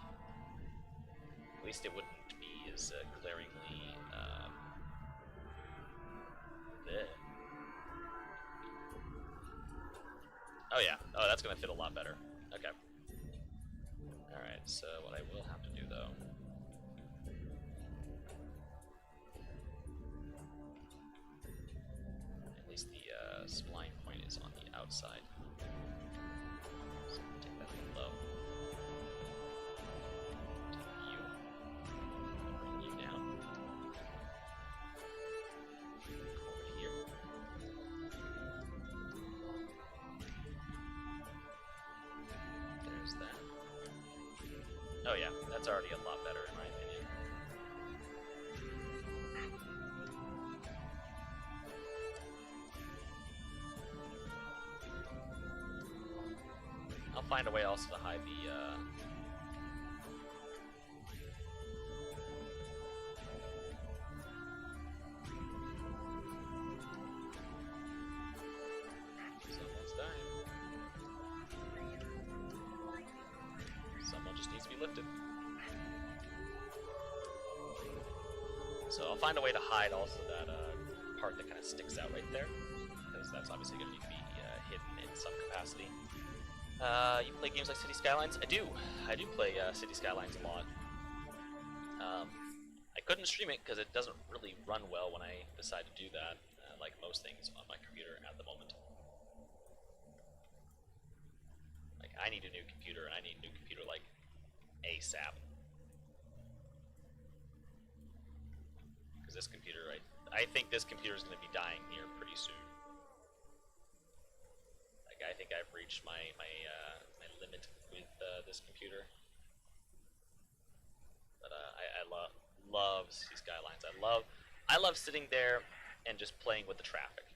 [SPEAKER 2] At least it wouldn't be as glaringly there. Oh yeah. Oh, that's gonna fit a lot better. Okay. Alright, so what I will have to do though, at least the spline point is on the outside. So take that a little low. Take you. Bring you down. Over here. There Oh yeah, that's already a lot better in my opinion. I'll find a way also to hide the, Someone's dying. Someone just needs to be lifted. So I'll find a way to hide also that, part that kind of sticks out right there, because that's obviously going to need to be hidden in some capacity. You play games like City Skylines? I do play City Skylines a lot. I couldn't stream it because it doesn't really run well when I decide to do that, like most things on my computer at the moment. Like, I need a new computer, and I need a new computer, like, ASAP. Because this computer, I think this computer is going to be dying here pretty soon. Like, I think I've reached my limit with this computer. But I love City Skylines. I love sitting there and just playing with the traffic.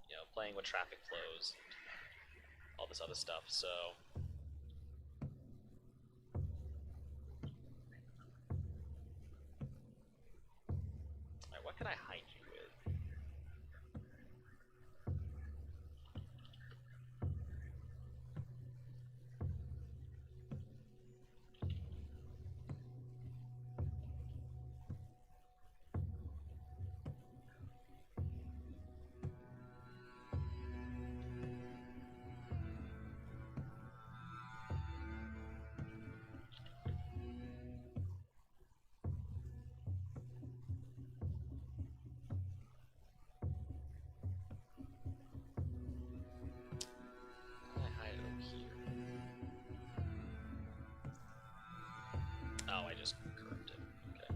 [SPEAKER 2] You know, playing with traffic flows and all this other stuff. So alright, what can I hide you with? Oh, I just curved it. Okay.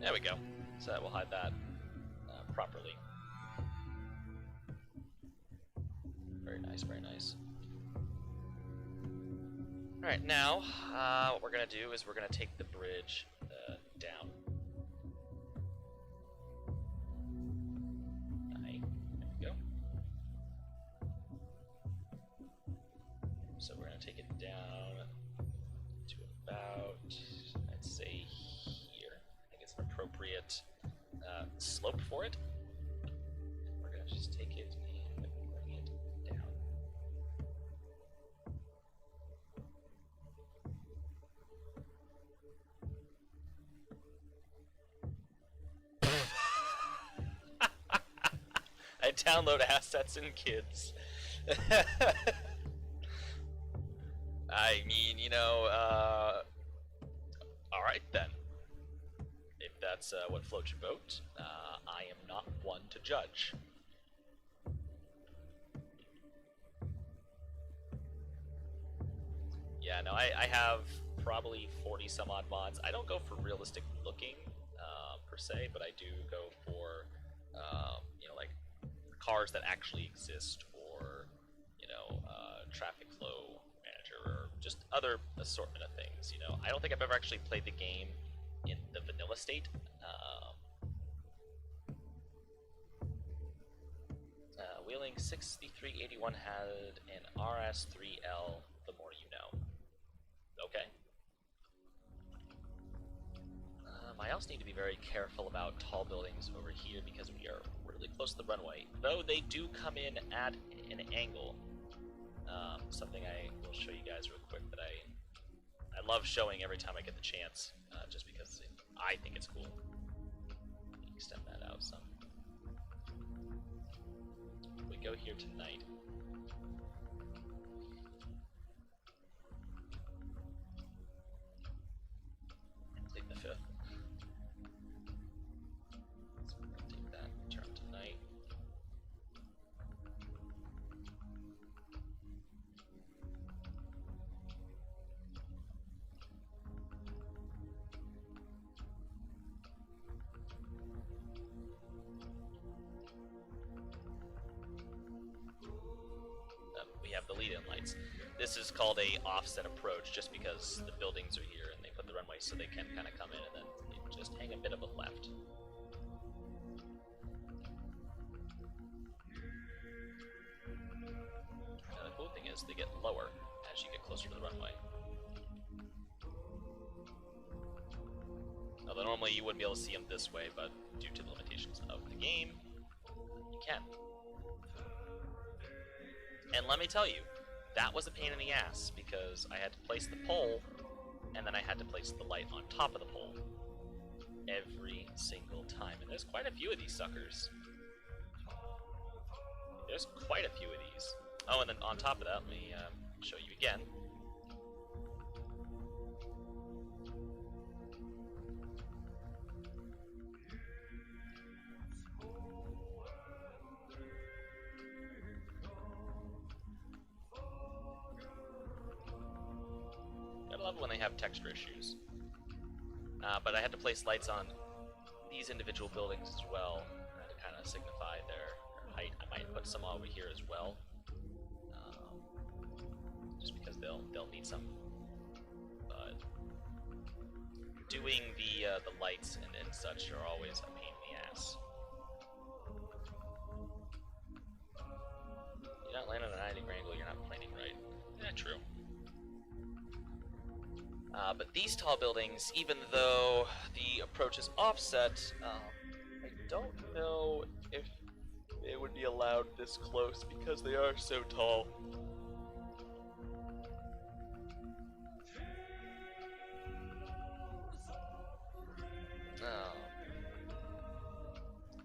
[SPEAKER 2] There we go. So that will hide that properly. Very nice, very nice. Alright, now, what we're going to do is we're going to take the bridge down. There we go. So we're going to take it down to about, I'd say, here. I think it's an appropriate slope for it. We're going to just take it and bring it down. I download assets and kids. I mean, you know, alright then. If that's what floats your boat, I am not one to judge. Yeah, no, I have probably 40 some odd mods. I don't go for realistic looking, per se, but I do go for, you know, like, cars that actually exist, or, you know, traffic flow manager, or just other assortment of things, you know. I don't think I've ever actually played the game in the vanilla state. Wheeling 6381 had an RS3L, the more you know. Okay. I also need to be very careful about tall buildings over here because we are really close to the runway, though they do come in at an angle. Something I will show you guys real quick that I love showing every time I get the chance, just because I think it's cool. Extend that out some. We go here tonight. have the lead-in lights. This is called a offset approach, just because the buildings are here and they put the runway so they can kind of come in and then just hang a bit of a left. Now, the cool thing is they get lower as you get closer to the runway. Although normally you wouldn't be able to see them this way, but due to the limitations of the game, you can. And let me tell you, that was a pain in the ass, because I had to place the pole, and then I had to place the light on top of the pole every single time. And there's quite a few of these suckers. There's quite a few of these. Oh, and then on top of that, let me show you again. I love when they have texture issues. But I had to place lights on these individual buildings as well to kind of signify their height. I might put some over here as well, just because they'll need some. But doing the lights and such are always a pain in the ass. You're not landing at a 90 angle, you're not planing right. Yeah, true. But these tall buildings, even though the approach is offset, I don't know if they would be allowed this close because they are so tall.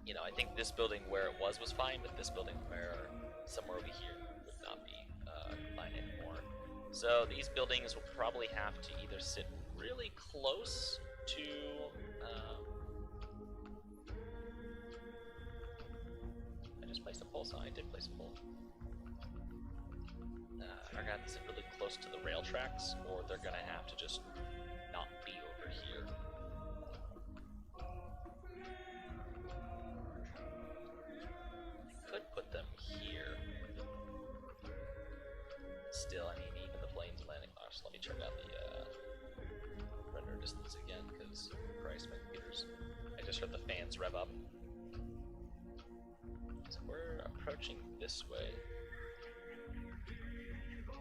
[SPEAKER 2] You know, I think this building where it was fine, but this building where somewhere over here would not be fine anymore. So these buildings will probably have to either sit really close to I just placed a pole sign. I did place a pole. They're gonna have to sit really close to the rail tracks, or they're gonna have to just not be over here. I could put them here. Still, I mean, even the planes landing. So let me turn down the render distance again, because Christ, my computers. I just heard the fans rev up. So we're approaching this way.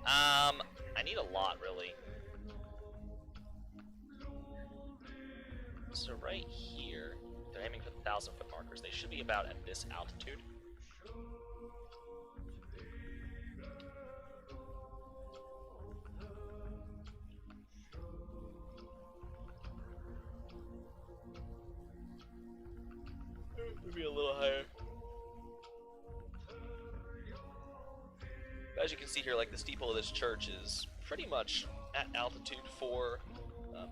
[SPEAKER 2] I need a lot, really. So right here, they're aiming for the 1,000-foot markers. They should be about at this altitude. Maybe a little higher. As you can see here, like the steeple of this church is pretty much at altitude 4.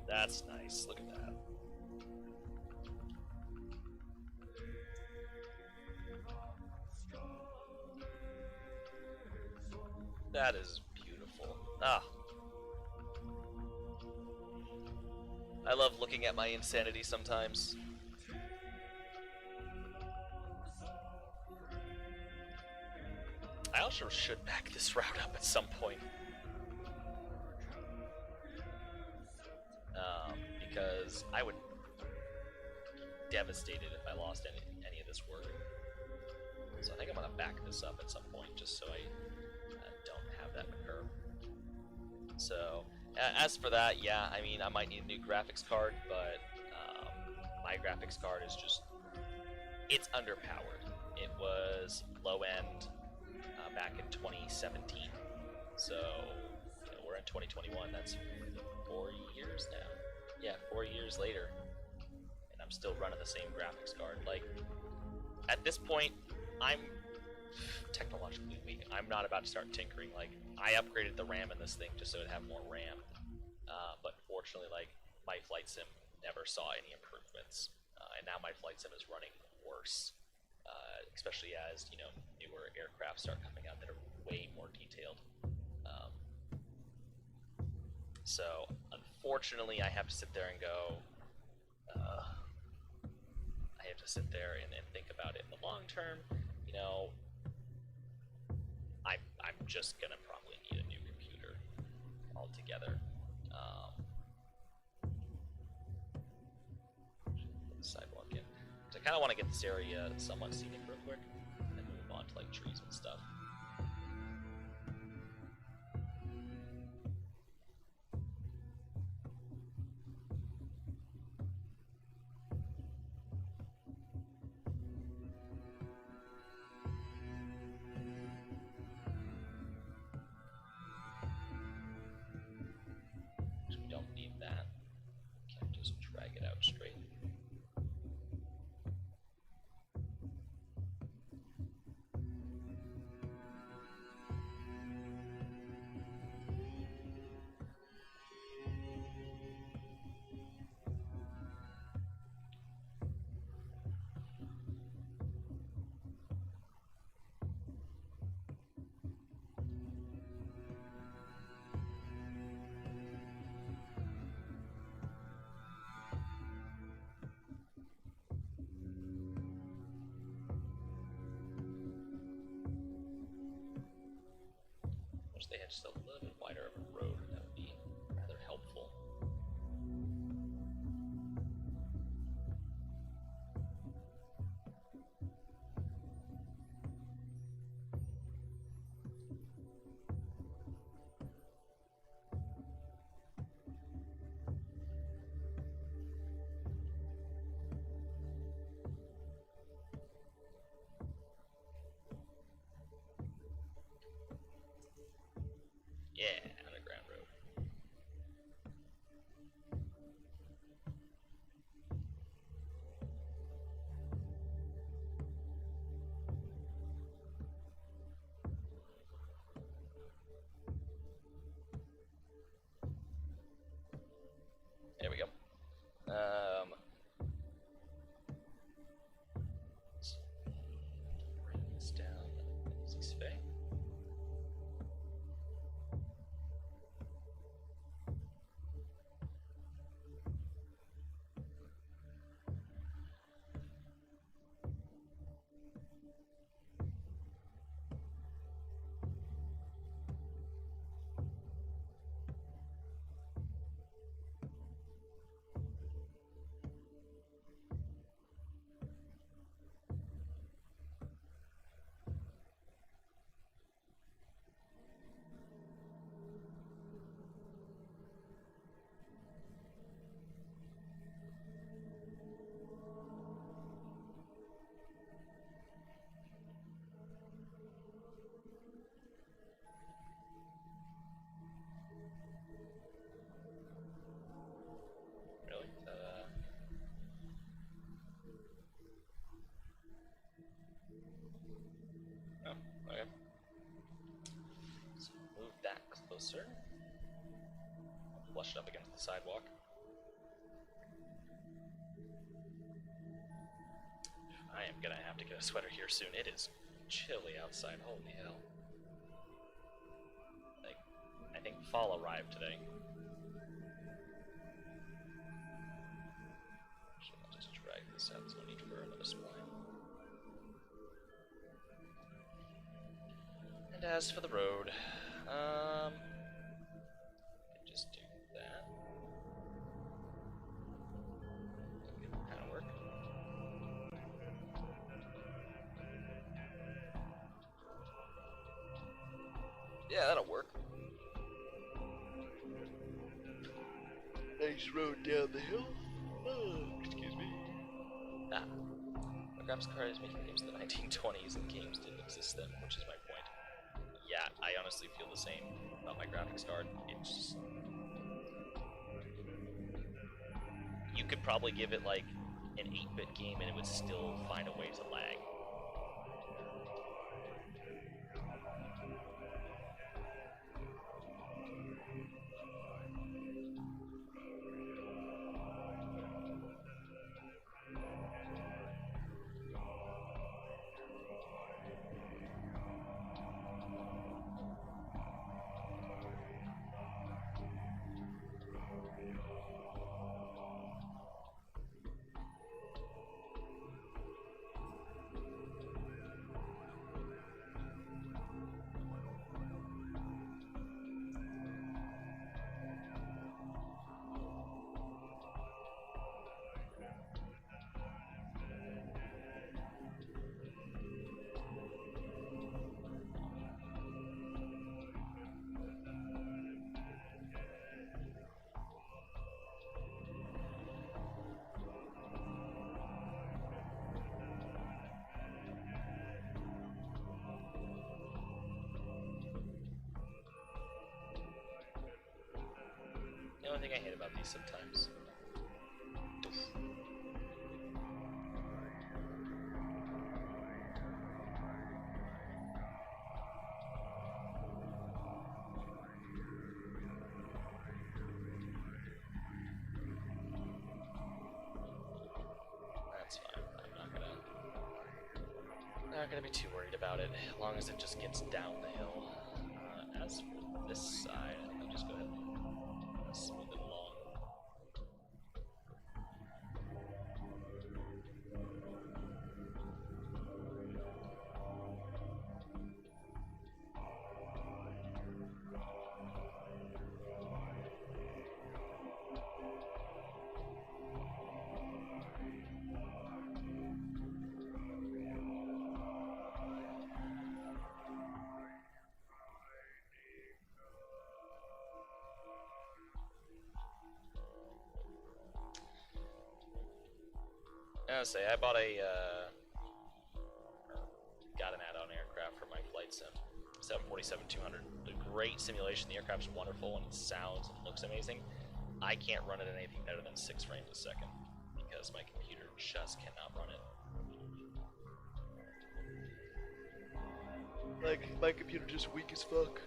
[SPEAKER 2] That's nice. Look at that. That is beautiful. Ah. I love looking at my insanity sometimes. I also should back this route up at some point. Because I would be devastated if I lost any of this work. So I think I'm going to back this up at some point, just so I don't have that occur. So, as for that, yeah, I mean, I might need a new graphics card, but my graphics card is just, it's underpowered. It was low-end back in 2017. So, you know, we're in 2021, that's 4 years now. Yeah, 4 years later, and I'm still running the same graphics card. Like, at this point, I'm technologically weak. I'm not about to start tinkering. Like, I upgraded the RAM in this thing just so it'd have more RAM. But fortunately, like, my flight sim never saw any improvements. And now my flight sim is running worse. Especially as, you know, newer aircraft start coming out that are way more detailed. So, unfortunately, I have to sit there and go, I have to sit there and think about it in the long term. You know, I'm just gonna all together. Put the sidewalk in. So I kind of want to get this area somewhat scenic real quick, and then move on to like trees and stuff. We don't need that. Can't just drag it out straight. Wish they had just a little bit wider of a road, that would be rather helpful. Yeah, underground road. There we go. Let's bring this down. Easy spay. Really? Oh, okay. So move that closer. Flush it up against the sidewalk. I am gonna have to get a sweater here soon. It is chilly outside. Holy hell. Like, I think fall arrived today. Actually, I'll just drag this out. There's no need for another spline. And as for the road, I can just do that. That could kind of work. Yeah, that'll work. Nice road down the hill. Oh, excuse me. Ah. My graphics card is making games in the 1920s and games didn't exist then, which is my point. Yeah, I honestly feel the same about my graphics card. It's... You could probably give it like an 8-bit game and it would still find a way to lag. only thing I hate about these sometimes. That's fine. I'm not gonna be too worried about it, as long as it just gets down the hill. As for this side, I think I'll just go ahead and smooth it along. I say I bought got an add-on aircraft for my flight sim, 747-200. A great simulation. The aircraft's wonderful and it sounds and looks amazing. I can't run it at anything better than 6 frames a second because my computer just cannot run it. Like my computer just weak as fuck.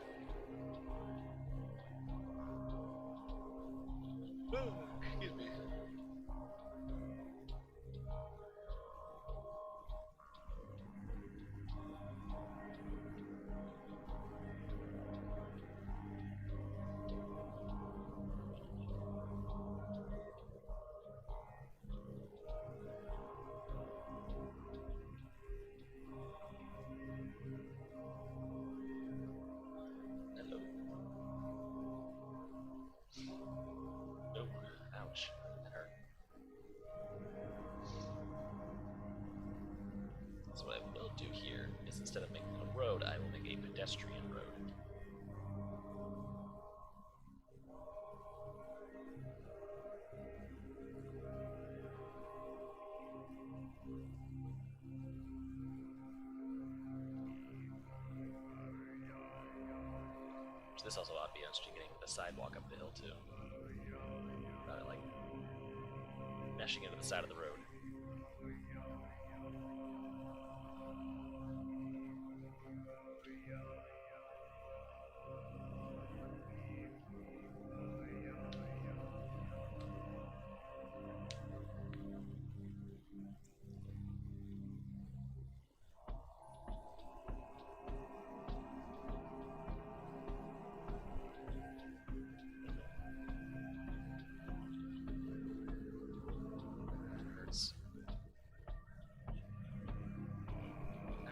[SPEAKER 2] Excuse me. Ouch, that hurt. So what I will do here is instead of making a road, I will make a pedestrian road. So this also ought to be interesting getting the sidewalk up the hill too. Like meshing into the side of the road.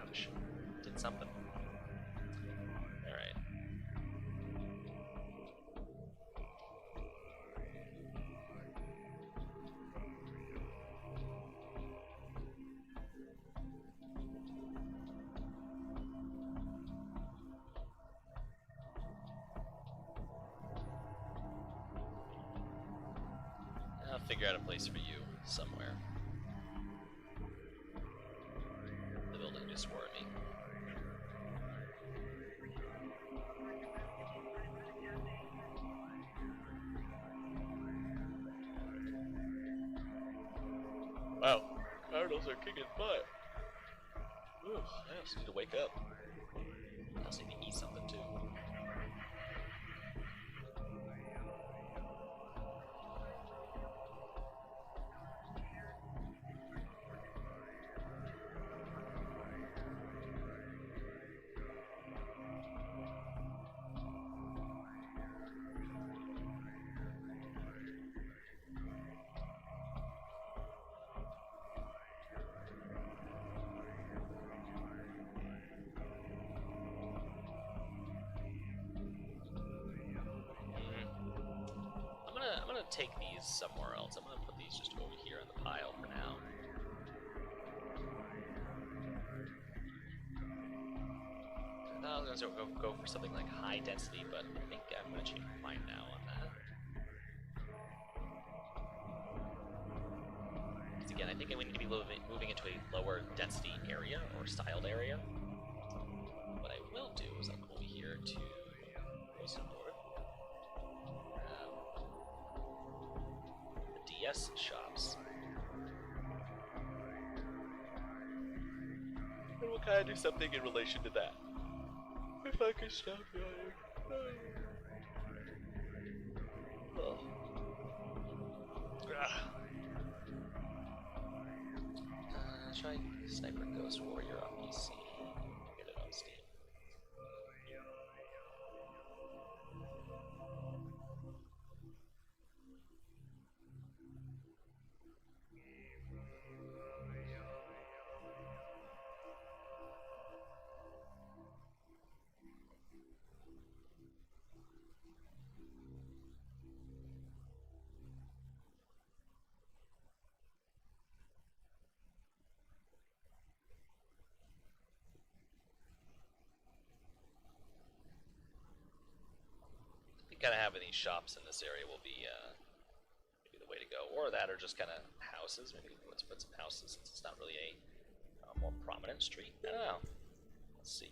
[SPEAKER 2] Ouch. Did something. Alright. I'll figure out a place for you somewhere. The building just swore at me. Wow, Cardinals are kicking butt. Ooh, I also need to wake up. I also need to eat something too. I'm gonna take these somewhere else. I'm gonna put these just over here in the pile for now. I was gonna go for something like high density, but I think I'm gonna change my mind now on that. Because again, I think we need to be moving into a lower density area or styled area. What I will do is I'll come over here to Rosenborg. DS shops. And we'll kind of do something in relation to that. If I can stop yawning. Oh. Try Sniper Ghost Warrior on PC. Get it on Steam. Kind of having these shops in this area will be maybe the way to go, or that, or just kind of houses. Maybe let's put some houses since it's not really a more prominent street. I don't know. Let's see.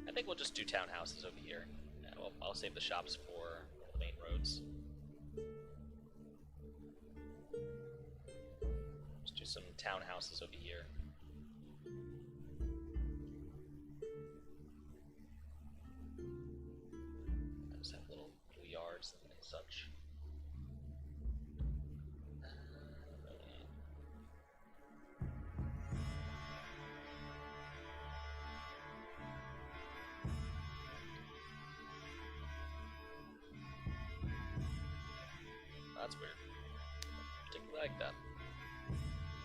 [SPEAKER 2] I think we'll just do townhouses over here. Well, I'll save the shops for the main roads. Do some townhouses over here. Those have little yards and such. That's weird. I particularly like that.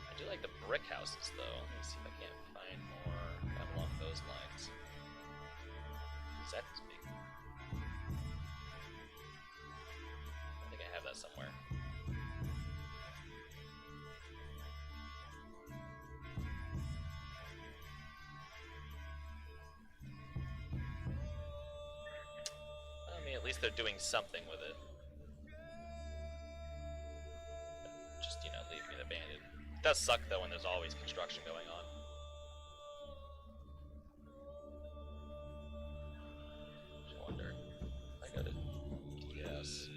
[SPEAKER 2] I do like the brick houses, though. Let me see if I can't find more along those lines. Is that this big? I think I have that somewhere. I mean, at least they're doing something with it. Just, you know, leaving it abandoned. It does suck though when there's always construction going on. I wonder. I got it. DS.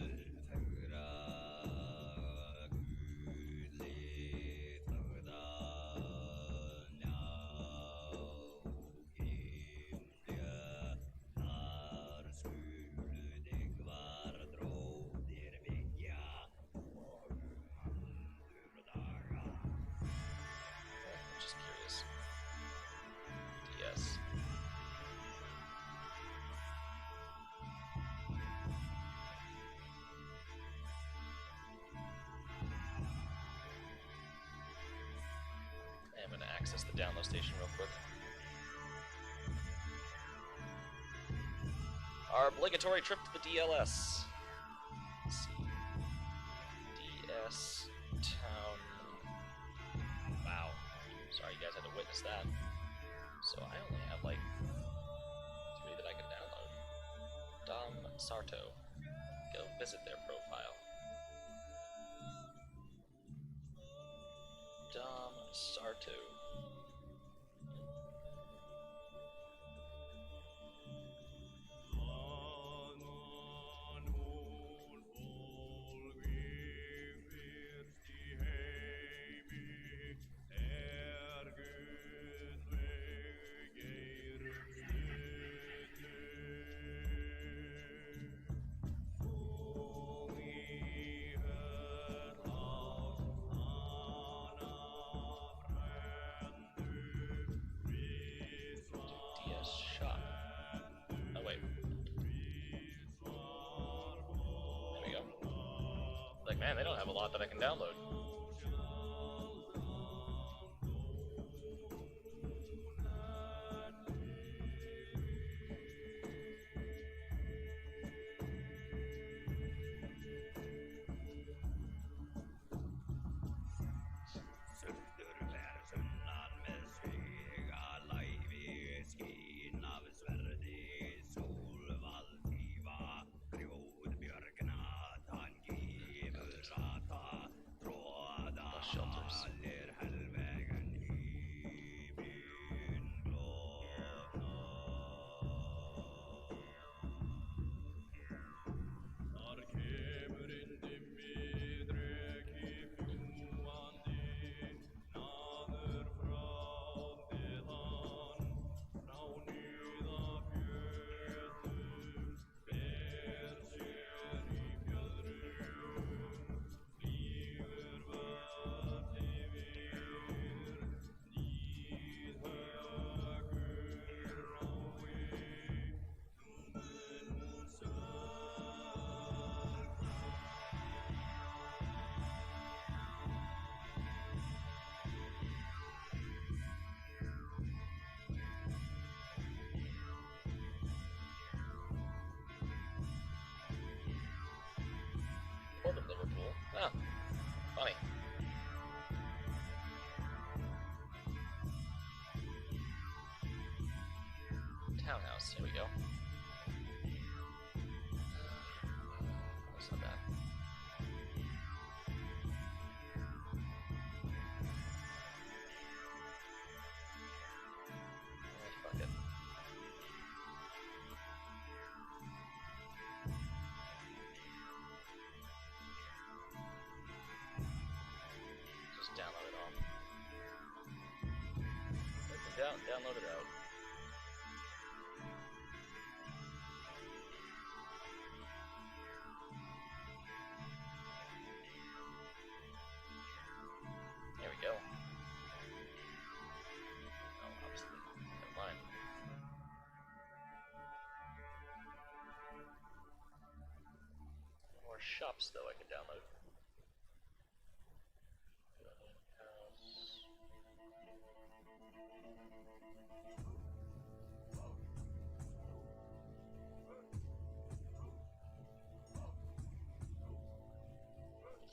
[SPEAKER 2] Just curious. DS. I'm gonna access the download station real quick. Our obligatory trip to the DLS. Let's see. DS Town. Wow. Sorry you guys had to witness that. So I only have like 3 that I can download. Dom Sarto. Go visit their profile. Dom Sarto. DS shop. Oh wait. There we go. Like, man, they don't have a lot that I can download. Oh, funny. Townhouse, here we go. That's not bad. Fuck it. Just download it all. Download it out. There we go. Oh, obviously. Never mind. More shops, though, I could download.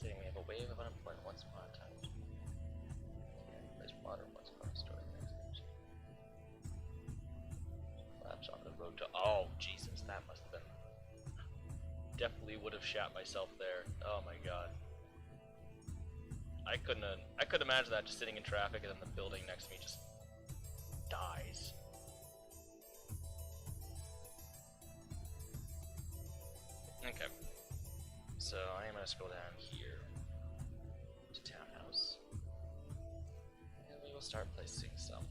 [SPEAKER 2] Saying we have a wave of unemployment once upon a time. There's water once upon a story. Collapse on the road to. Oh, Jesus, that must have been. Definitely would have shot myself there. Oh my god. I couldn't imagine that, just sitting in traffic and then the building next to me just dies. Okay. So I am gonna scroll down here to Townhouse. And we will start placing some.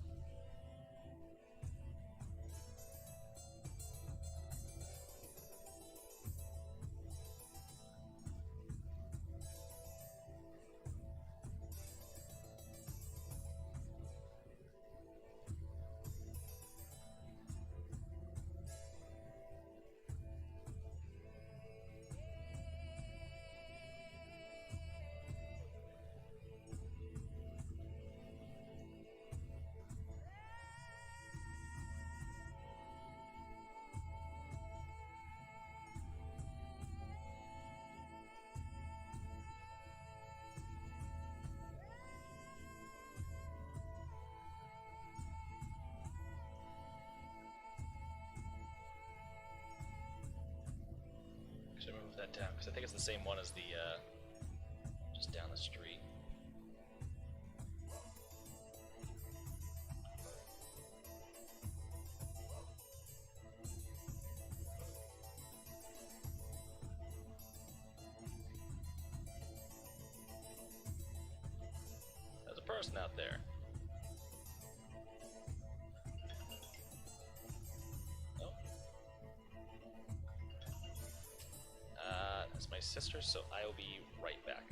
[SPEAKER 2] Should I move that down? Because I think it's the same one as the, just down the street. There's a person out there. That's my sister, so I will be right back.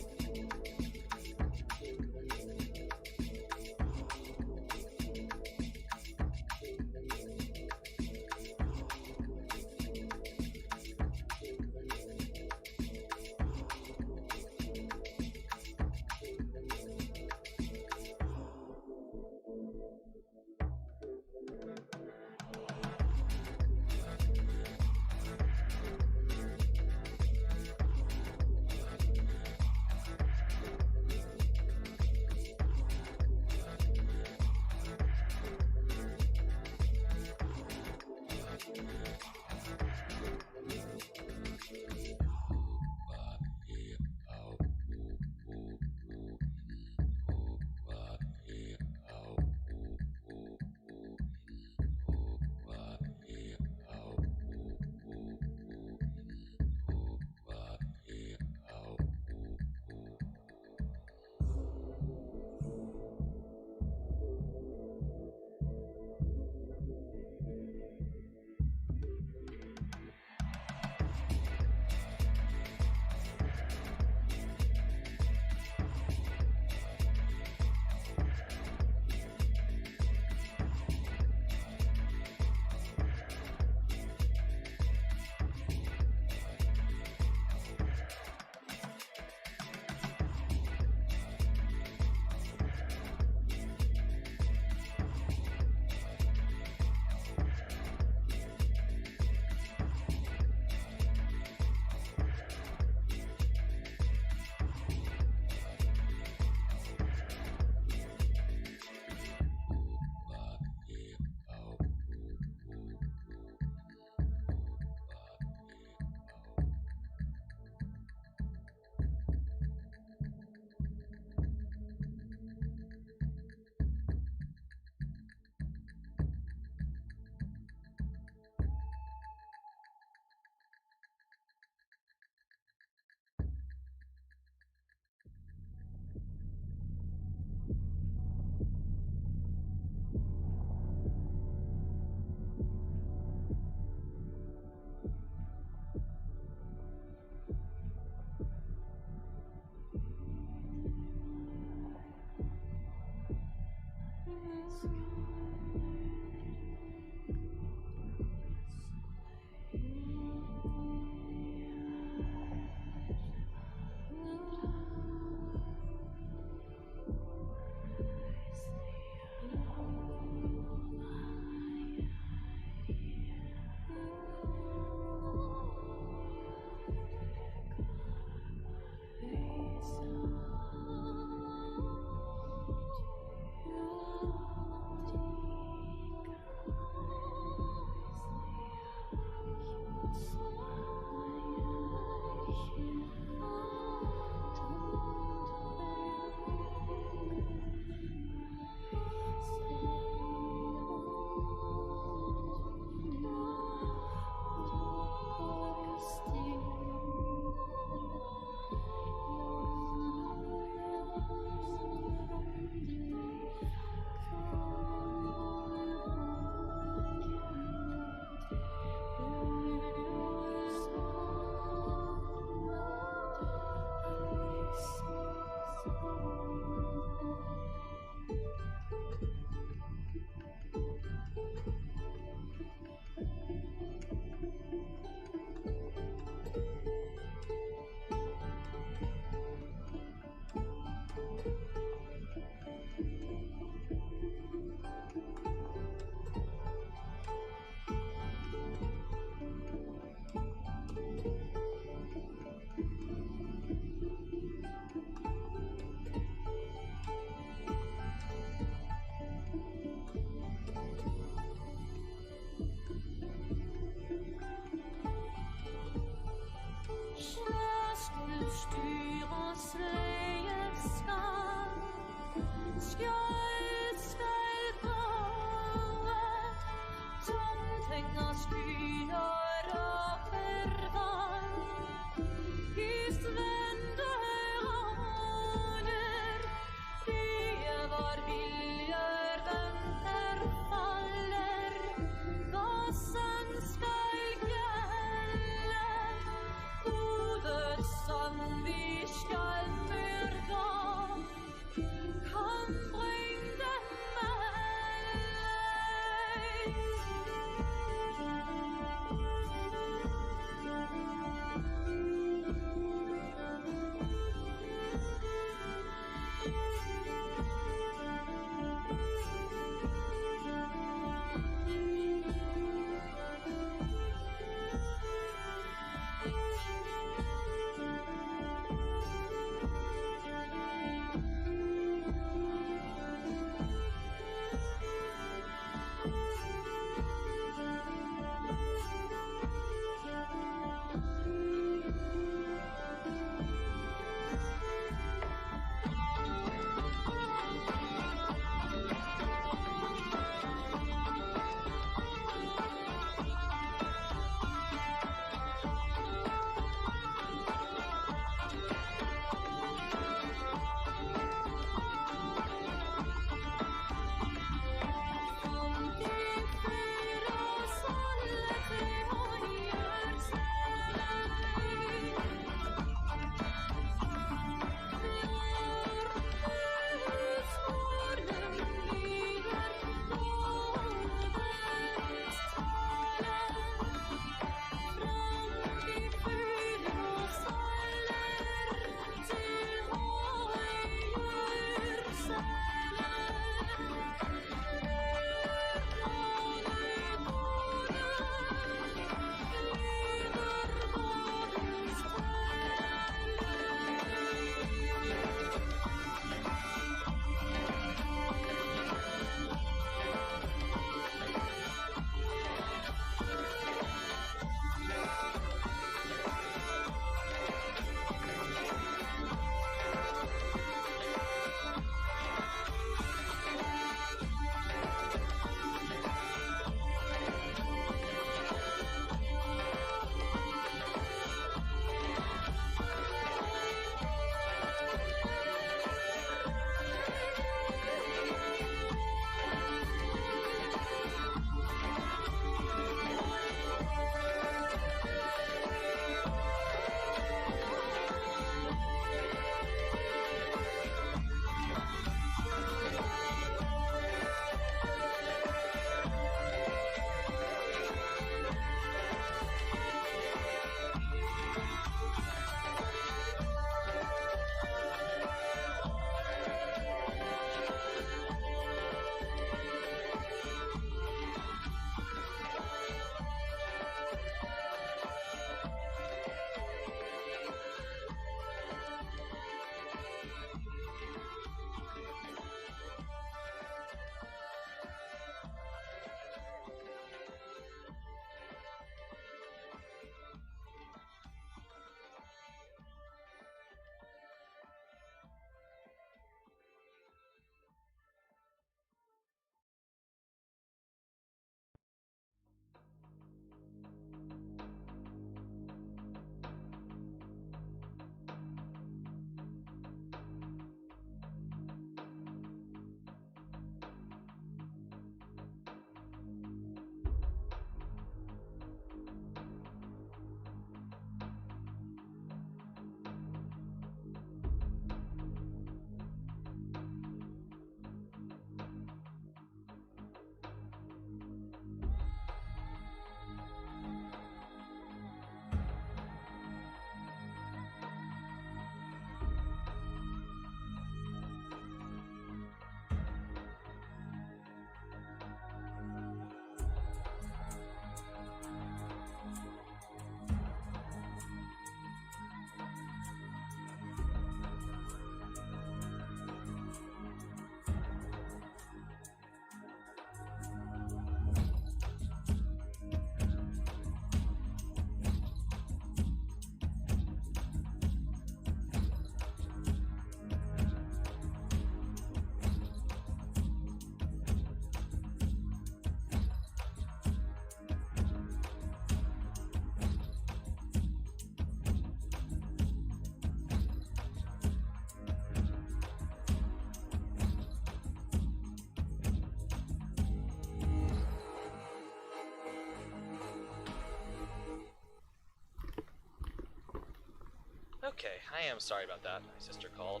[SPEAKER 2] Okay, I am sorry about that. My sister called.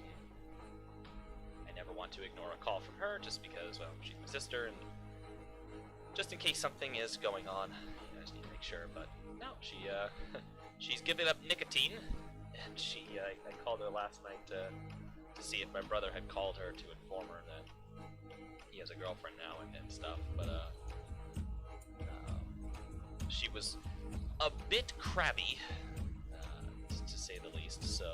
[SPEAKER 2] I never want to ignore a call from her just because, well, she's my sister, and just in case something is going on, I just need to make sure. But no, she's giving up nicotine, and I called her last night to see if my brother had called her to inform her that he has a girlfriend now and stuff. But she was a bit crabby, to say the least. So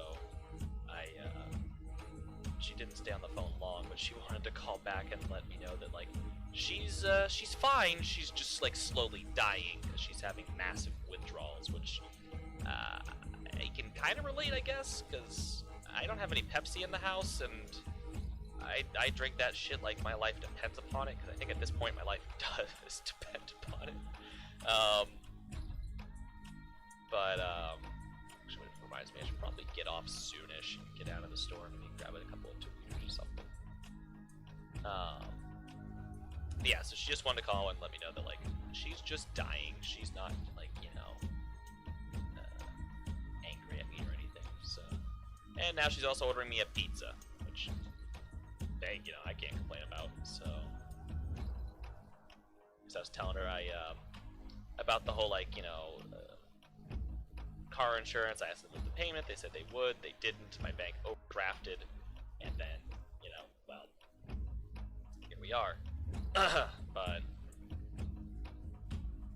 [SPEAKER 2] she didn't stay on the phone long, but she wanted to call back and let me know that like she's fine. She's just like slowly dying because she's having massive withdrawals, which I can kind of relate, I guess, because I don't have any Pepsi in the house, and I drink that shit like my life depends upon it, because I think at this point my life does depend upon it. Actually, it reminds me I should probably get off soonish and get out of the store and maybe grab a couple of 2 liters or something. Yeah, so she just wanted to call and let me know that like she's just dying. She's not like, you know, angry at me or anything. So, and now she's also ordering me a pizza, which, hey, you know, I can't complain about. So, because I was telling her about the whole like, you know, car insurance. I asked them to the payment. They said they would. They didn't. My bank overdrafted, and then, you know, well, here we are. But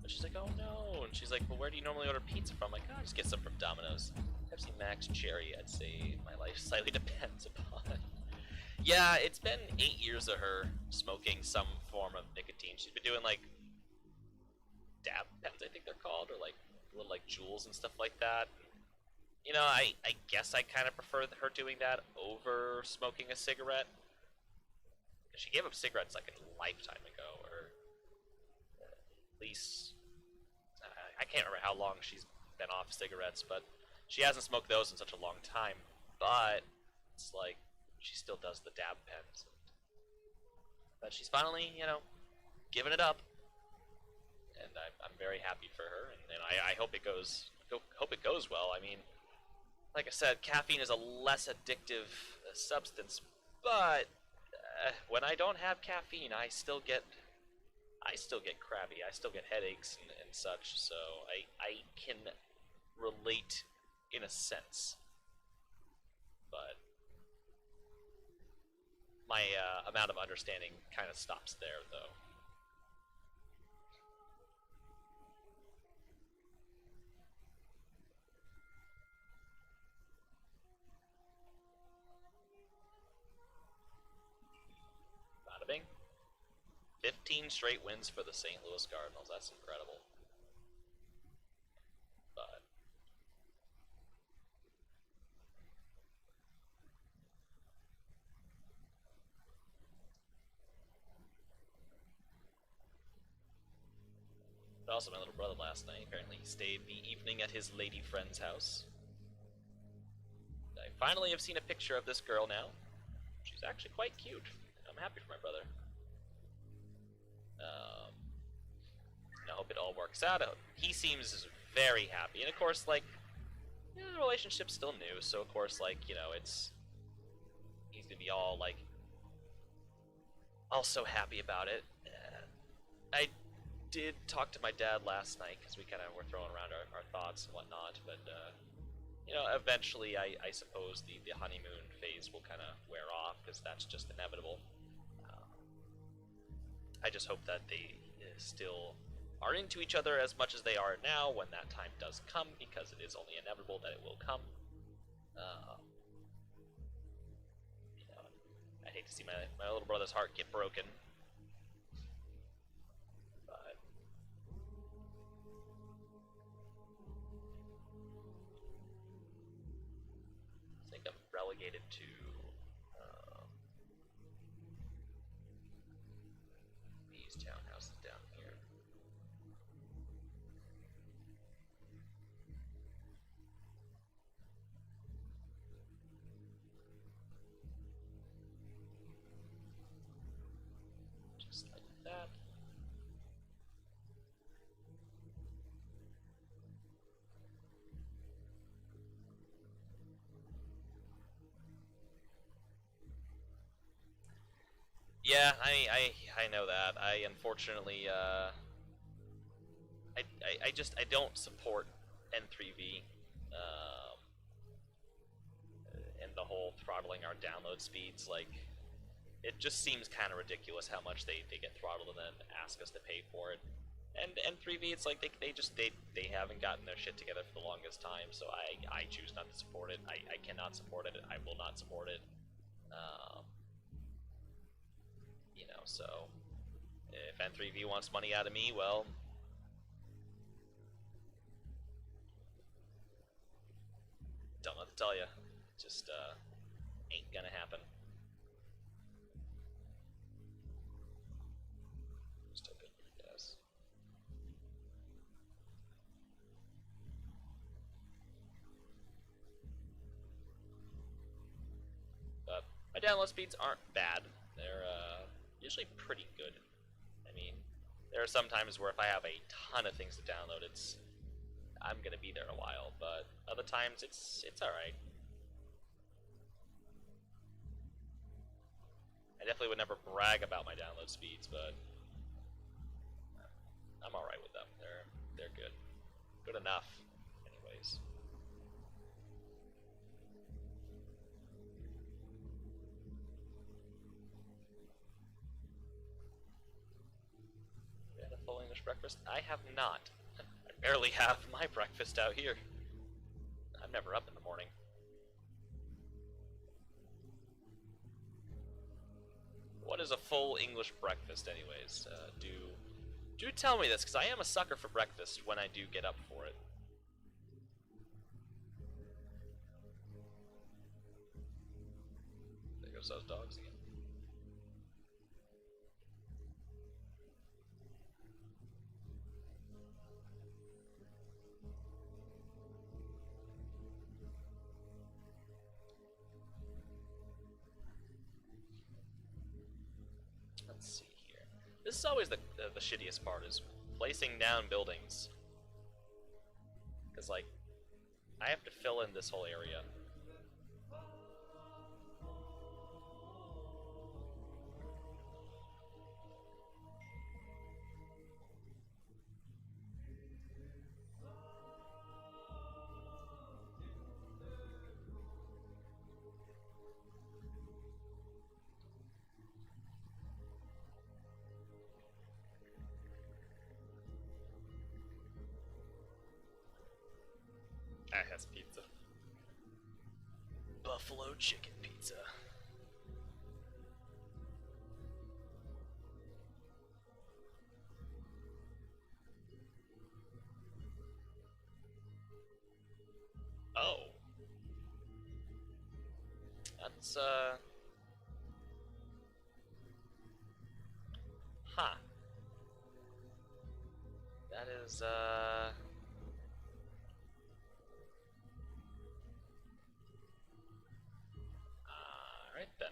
[SPEAKER 2] she's like, oh no, and she's like, well, where do you normally order pizza from? I'm like, oh, I just get some from Domino's. Pepsi Max Cherry, I'd say my life slightly depends upon. Yeah, it's been 8 years of her smoking some form of nicotine. She's been doing like dab pens, I think they're called, or like little like jewels and stuff like that. You know, I guess I kind of prefer her doing that over smoking a cigarette. She gave up cigarettes like a lifetime ago, or at least I can't remember how long she's been off cigarettes, but she hasn't smoked those in such a long time. But it's like she still does the dab pens. But she's finally, you know, giving it up, and I'm very happy for her, and I hope it goes well. I mean, like I said, caffeine is a less addictive substance, but when I don't have caffeine, I still get crabby. I still get headaches and such. So I can relate in a sense, but my amount of understanding kind of stops there, though. Bada bing. 15 straight wins for the St. Louis Cardinals. That's incredible. But also, my little brother last night, apparently he stayed the evening at his lady friend's house. I finally have seen a picture of this girl now. She's actually quite cute. I'm happy for my brother. I hope it all works out. He seems very happy, and of course, like, you know, the relationship's still new, so of course, like, you know, he's gonna be all like, also happy about it. I did talk to my dad last night because we kind of were throwing around our thoughts and whatnot, but you know, eventually, I suppose the honeymoon phase will kind of wear off because that's just inevitable. I just hope that they still are into each other as much as they are now when that time does come, because it is only inevitable that it will come. You know, I hate to see my little brother's heart get broken. But I think I'm relegated to these townhouses down here. Just like that. Yeah, I know that. I unfortunately I don't support N3V and the whole throttling our download speeds. Like, it just seems kind of ridiculous how much they get throttled and then ask us to pay for it. And N3V, it's like they haven't gotten their shit together for the longest time, so I choose not to support it. I cannot support it. I will not support it. You know, so if N3V wants money out of me, well, don't know what to tell you. Just ain't gonna happen. Just hoping he does. But my download speeds aren't bad. They're usually pretty good. I mean, there are some times where if I have a ton of things to download, I'm gonna be there a while. But other times, it's all right. I definitely would never brag about my download speeds, but I'm all right with them. They're good, good enough, anyways. You had a full English breakfast? I have not. I barely have my breakfast out here. I'm never up in the morning. What is a full English breakfast, anyways? Do tell me this, because I am a sucker for breakfast when I do get up for it. There goes those dogs again. Let's see here. This is always the shittiest part, is placing down buildings. Because, like, I have to fill in this whole area. That has pizza. Buffalo chicken pizza. Oh. That's, huh. That is, alright then.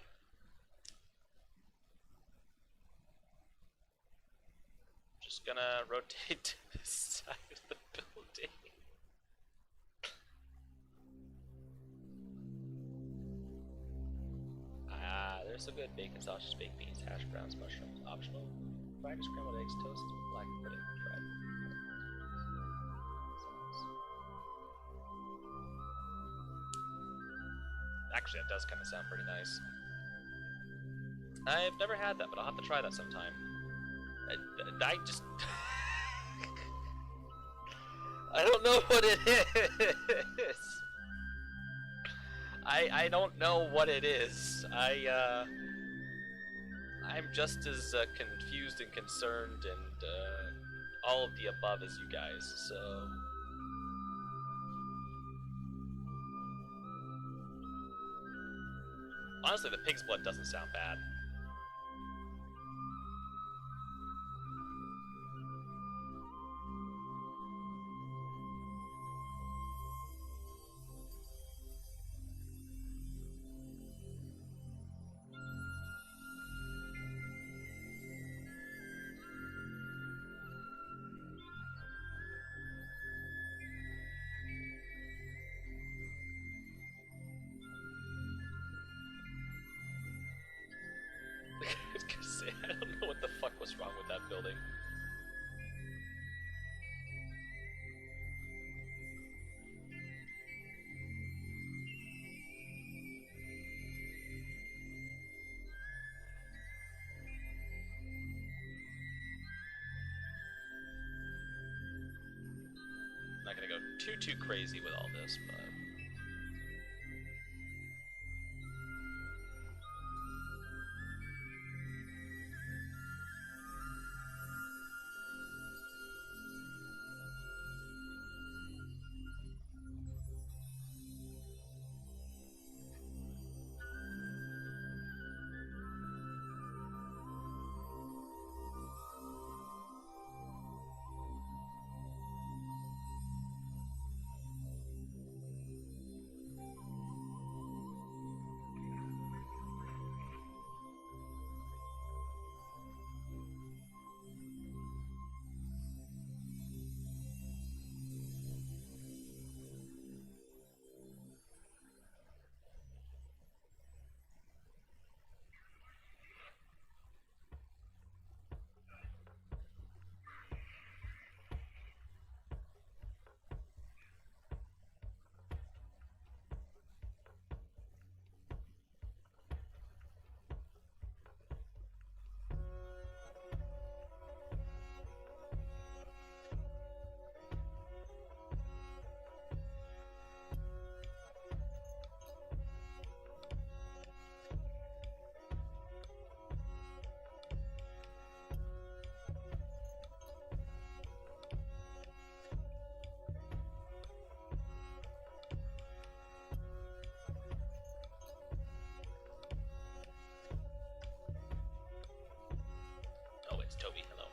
[SPEAKER 2] Just gonna rotate to this side of the building. There's a good bacon, sausage, baked beans, hash browns, mushrooms, optional. Fried scrambled eggs, toast, black pudding, fried. Actually, that does kind of sound pretty nice. I've never had that, but I'll have to try that sometime. I just... I don't know what it is. I don't know what it is. I'm just as confused and concerned and all of the above as you guys, so... Honestly, the pig's blood doesn't sound bad. building. Not gonna go too crazy with all this, but oh, it's Toby. Hello.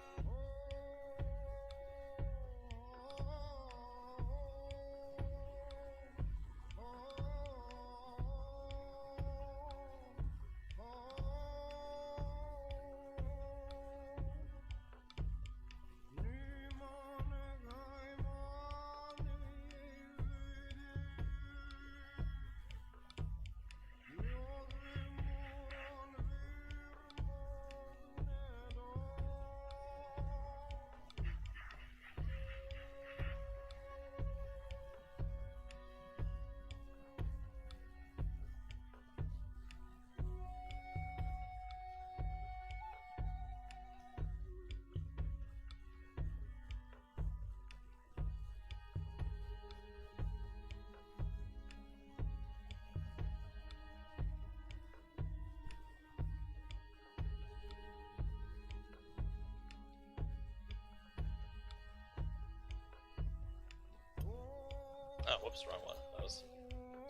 [SPEAKER 2] Oh, whoops, wrong one. I was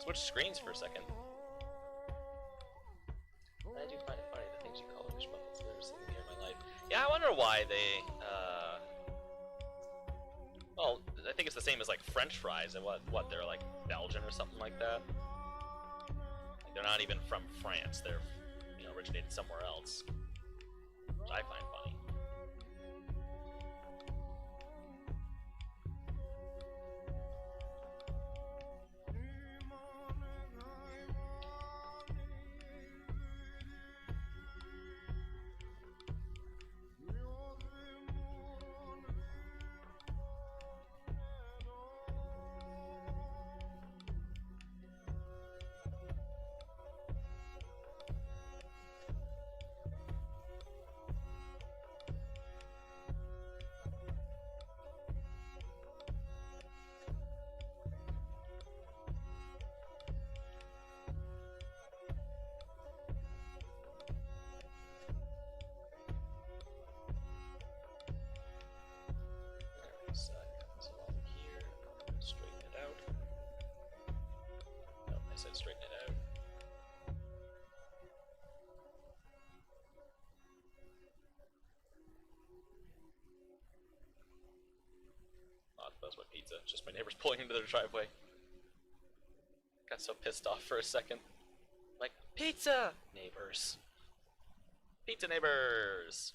[SPEAKER 2] switched screens for a second. I do find it funny the things you call English muffins that are sitting here in my life. Yeah, I wonder why they. Well, I think it's the same as like French fries, and what they're like Belgian or something like that. Like, they're not even from France; they're originated somewhere else, which I find funny. Straighten it out. Oh, that was my pizza. Just my neighbors pulling into their driveway. Got so pissed off for a second. Like, pizza! Neighbors. Pizza neighbors!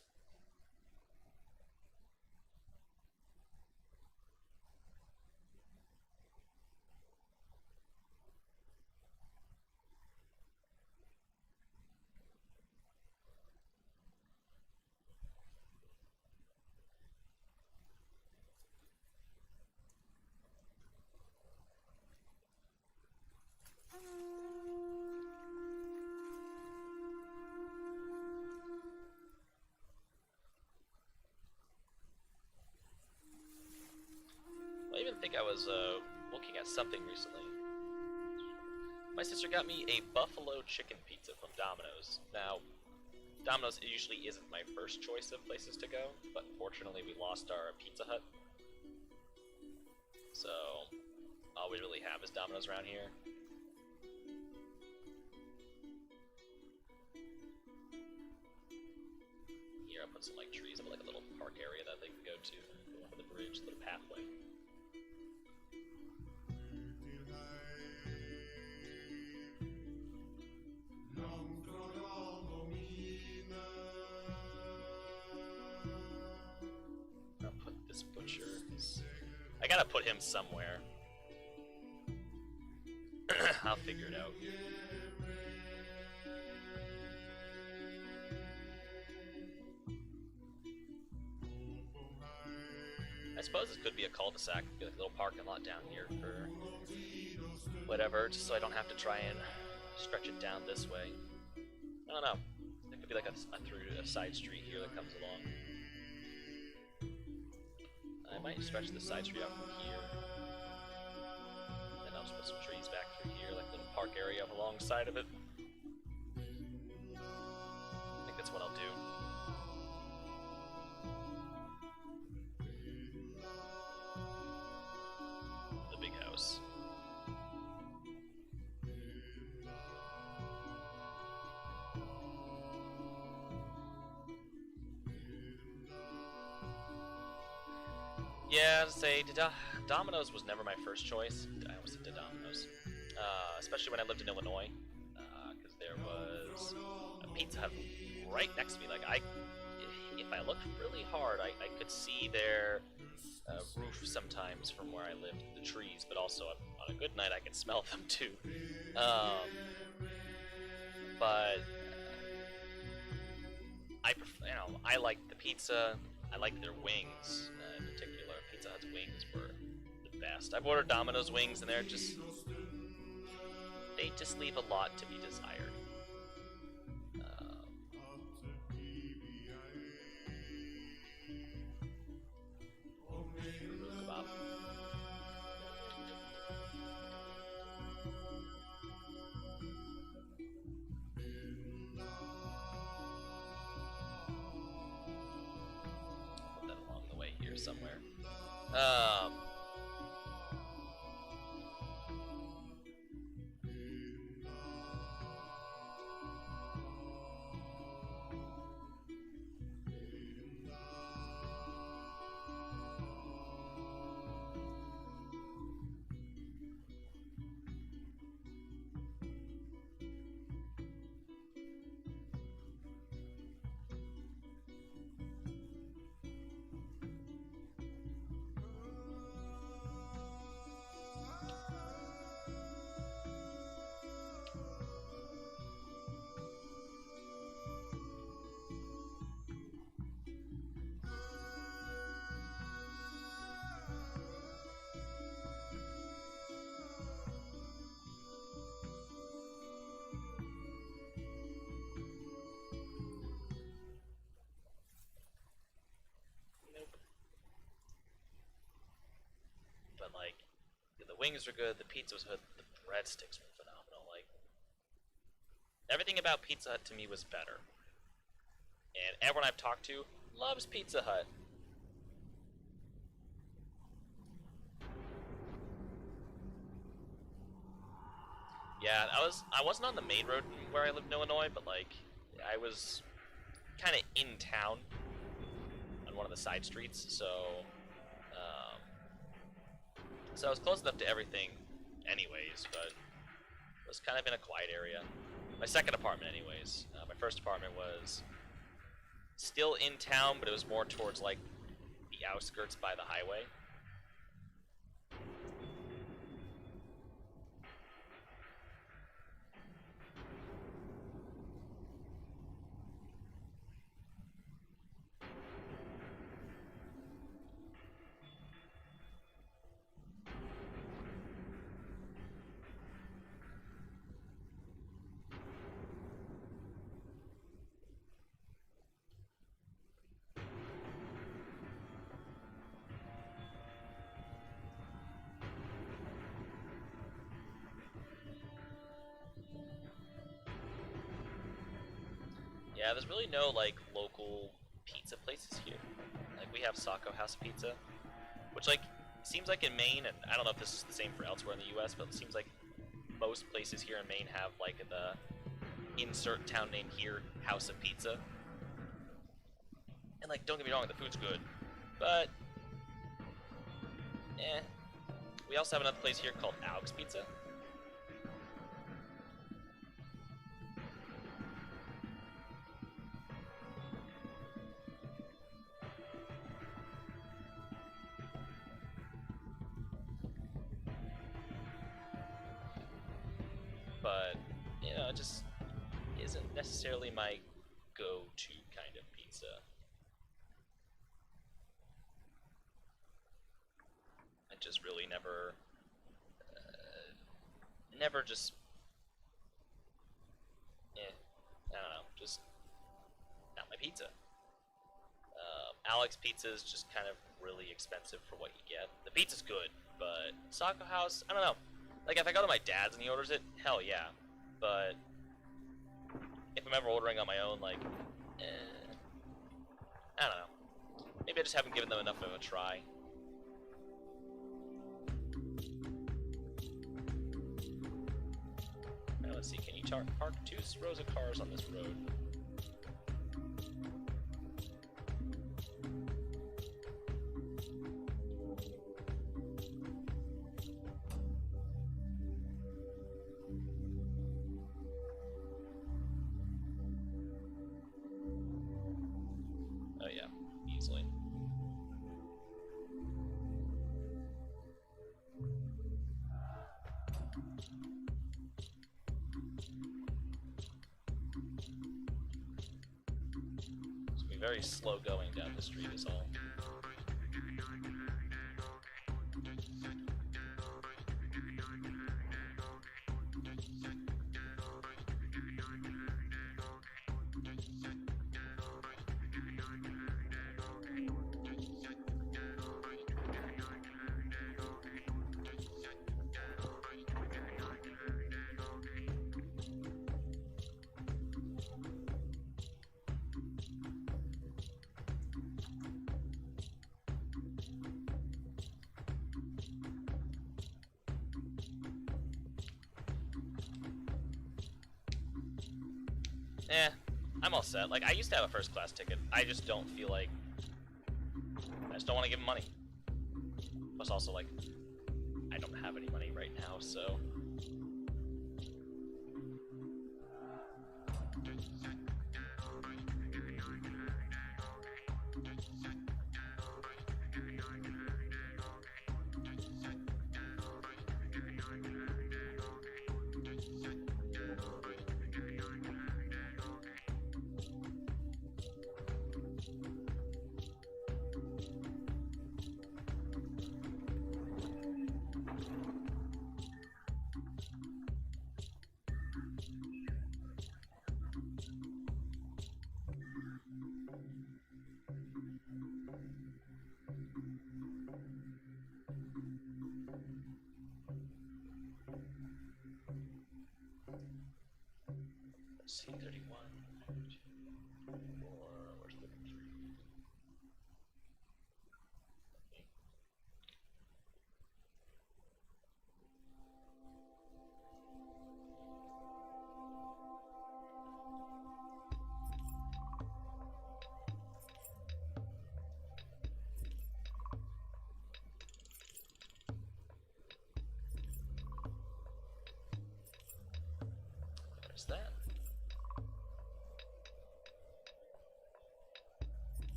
[SPEAKER 2] think I was looking at something recently. My sister got me a buffalo chicken pizza from Domino's. Now, Domino's usually isn't my first choice of places to go, but fortunately we lost our Pizza Hut. So, all we really have is Domino's around here. Here I put some like trees, like a little park area that they can go to, go over the bridge, a little pathway. I'll put this butcher. I gotta put him somewhere. I'll figure it out. I suppose this could be a cul-de-sac, be like a little parking lot down here for whatever, just so I don't have to try and stretch it down this way. I don't know. It could be like a side street here that comes along. I might stretch the side street out from here. And I'll just put some trees back through here, like a little park area alongside of it. I think that's what I'll do. The big house. Yeah, I'd say Domino's was never my first choice. I almost said Domino's. Especially when I lived in Illinois, because there was a Pizza Hut right next to me. Like, if I looked really hard, I could see their roof sometimes from where I lived, the trees, but also on a good night I could smell them too. But I liked the pizza. I liked their wings in particular. Pizza Hut's wings were the best. I've ordered Domino's wings, and they just leave a lot to be desired. Kebab. Put that along the way here somewhere. But like, the wings are good, the pizza was good, the breadsticks were phenomenal. Like, everything about Pizza Hut to me was better. And everyone I've talked to loves Pizza Hut. Yeah, I wasn't on the main road where I lived in Illinois, but like, I was kind of in town on one of the side streets, so I was close enough to everything anyways, but it was kind of in a quiet area. My second apartment anyways. My first apartment was still in town, but it was more towards like the outskirts by the highway. Yeah, there's really no, like, local pizza places here. Like, we have Sacco House Pizza, which, like, seems like in Maine, and I don't know if this is the same for elsewhere in the U.S., but it seems like most places here in Maine have, like, the insert town name here, House of Pizza. And, like, don't get me wrong, the food's good, but, We also have another place here called Alex Pizza. But, you know, it just isn't necessarily my go-to kind of pizza. I just really never just, I don't know, just not my pizza. Alex Pizza is just kind of really expensive for what you get. The pizza's good, but Sacco House, I don't know. Like, if I go to my dad's and he orders it, hell yeah. But if I'm ever ordering on my own, like, I don't know. Maybe I just haven't given them enough of a try. Now, let's see, can you park 2 rows of cars on this road? Oh yeah, easily. It's gonna be very slow going down the street is all. I'm all set. Like, I used to have a first class ticket. I just don't feel like... I just don't want to give him money. Plus also, like, I don't have any money right now, so... Let's see, 31, 2, 4, where's 33? There's that.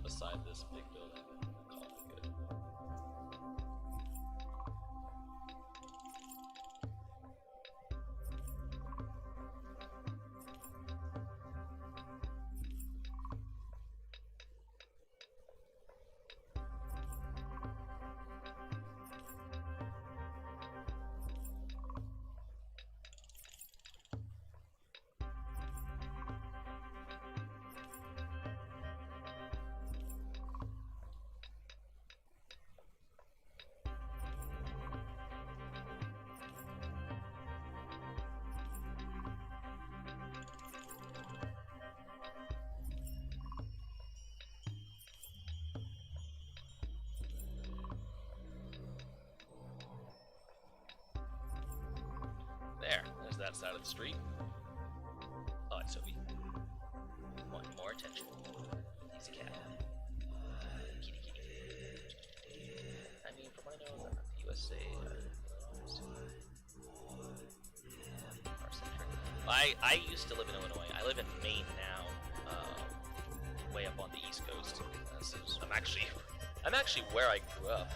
[SPEAKER 2] beside this big building. Call it good. There's that side of the street. Oh, it's Toby. Want more attention. He's a cat. Kitty, kitty. I mean, from what I know, is that the USA? I used to live in Illinois. I live in Maine now, way up on the East Coast. So I'm actually where I grew up.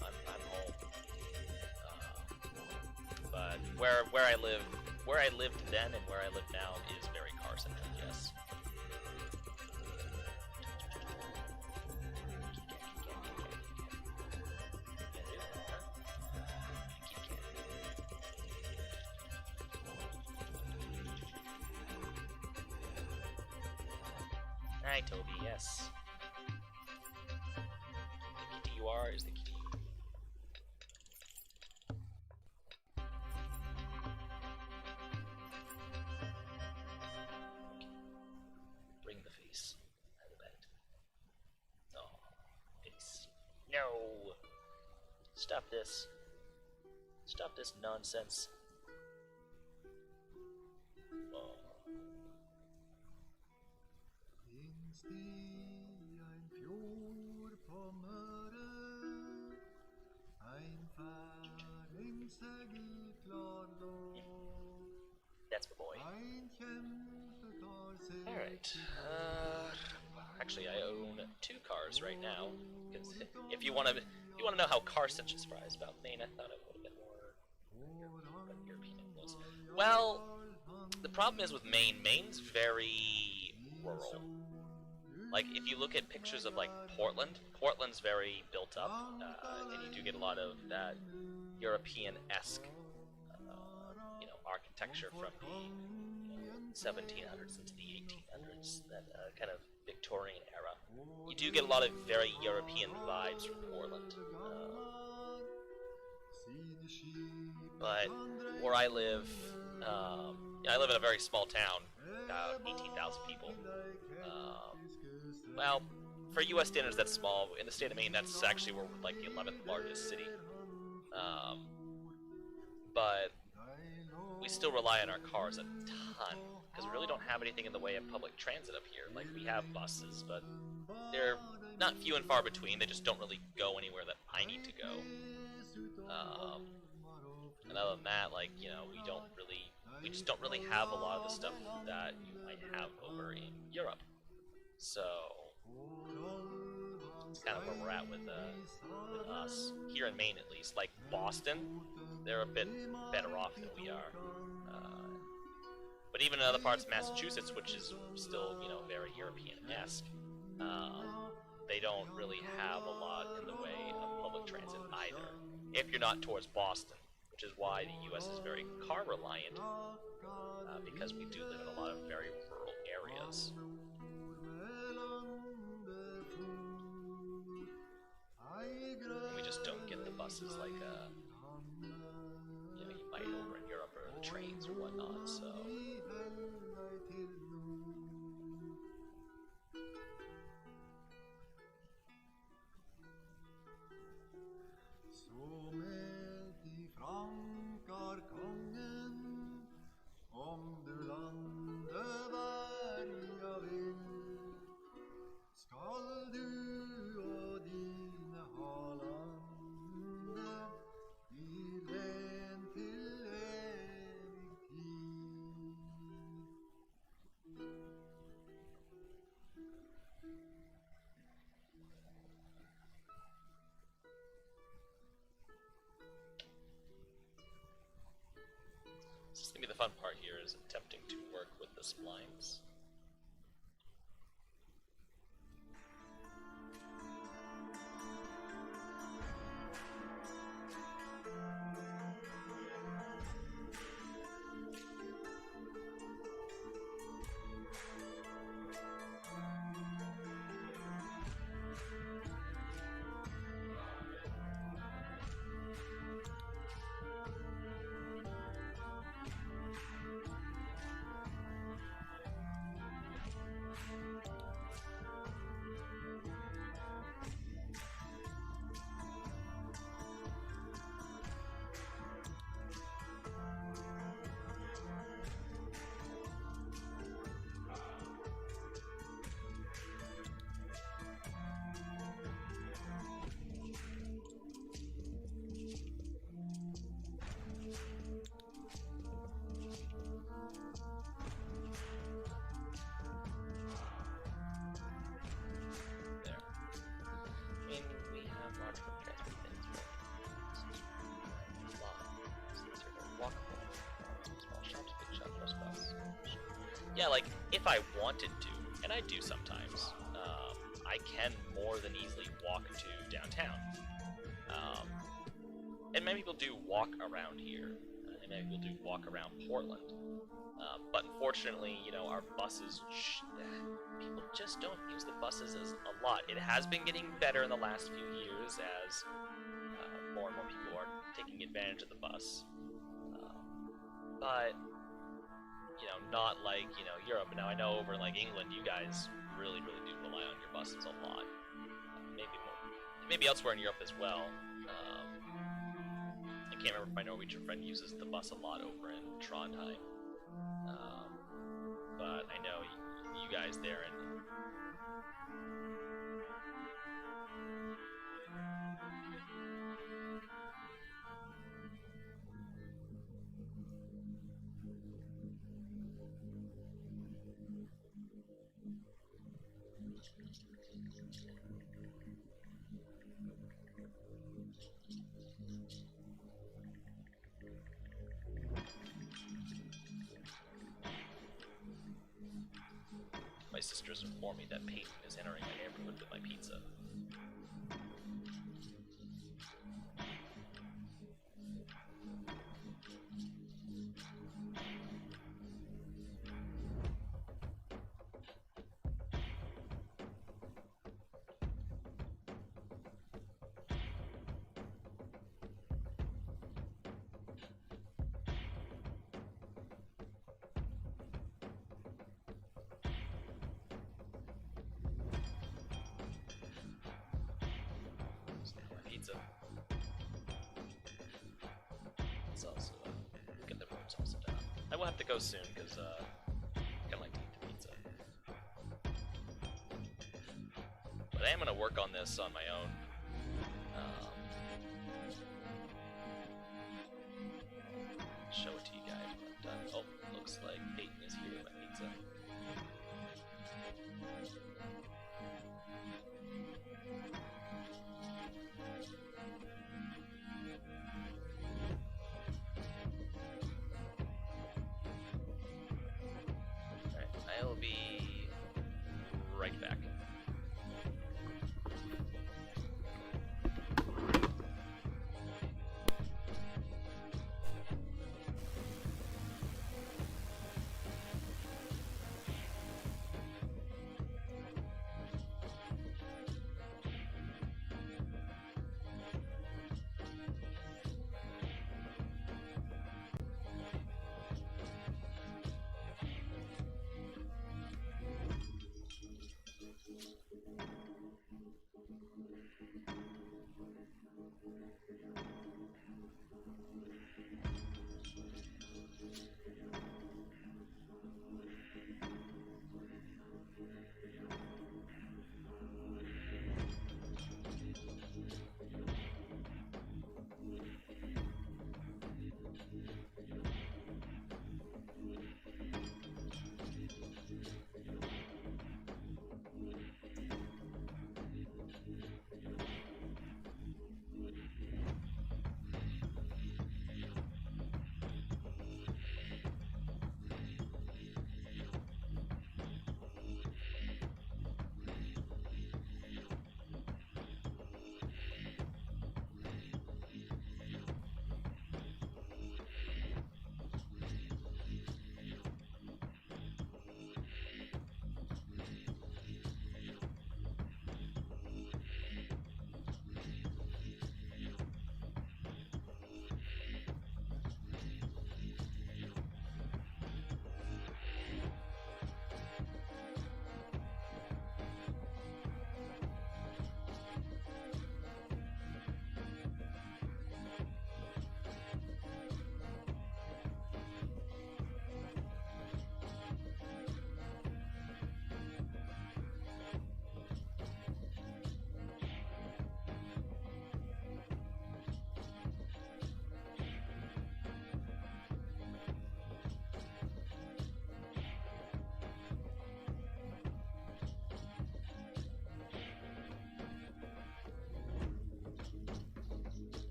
[SPEAKER 2] I'm home. But where I lived then and where I live now is very car centric. Yes. Hi, Toby. Yes. The kitty you are is the kitty. Bring the face. I will bet. Oh, face. No! Stop this. Stop this nonsense. Oh. That's my boy. Alright. Actually, I own 2 cars right now. Because if you want to know how car-centric is about Maine, I thought it would have been more European influence. Well, the problem is with Maine. Maine's very rural. Like, if you look at pictures of, like, Portland's very built up, and you do get a lot of that European-esque, architecture from the 1700s into the 1800s, that kind of Victorian era. You do get a lot of very European vibes from Portland. But where I live in a very small town, about 18,000 people. Well, for U.S. standards, that's small. In the state of Maine, that's actually where we're like the 11th largest city. But we still rely on our cars a ton, because we really don't have anything in the way of public transit up here. Like, we have buses, but they're not few and far between. They just don't really go anywhere that I need to go. And other than that, like, we just don't really have a lot of the stuff that you might have over in Europe. So it's kind of where we're at with us here in Maine, at least. Like Boston, they're a bit better off than we are. But even in other parts of Massachusetts, which is still, very European-esque, they don't really have a lot in the way of public transit either, if you're not towards Boston, which is why the U.S. is very car-reliant, because we do live in a lot of very rural areas. And we just don't get the buses like you might over in Europe, or the trains or whatnot, so... This is gonna be the fun part here, is attempting to work with the splines. Yeah, like, if I wanted to, and I do sometimes, I can more than easily walk to downtown. And many people do walk around here, and many people do walk around Portland. But unfortunately, you know, our buses, people just don't use the buses as a lot. It has been getting better in the last few years as more and more people are taking advantage of the bus. But you know, not like, you know, Europe. Now I know over like England, you guys really do rely on your buses a lot. Maybe elsewhere in Europe as well. I can't remember if my Norwegian friend uses the bus a lot over in Trondheim. But I know you guys there and my sisters inform me that Peyton is entering my neighborhood with my pizza. It's also get the rooms also down. I will have to go soon because I kind of like to eat the pizza. But I am gonna work on this on my own. Show it to you guys when I'm done. Oh, looks like Peyton is here with my pizza. I will be right back.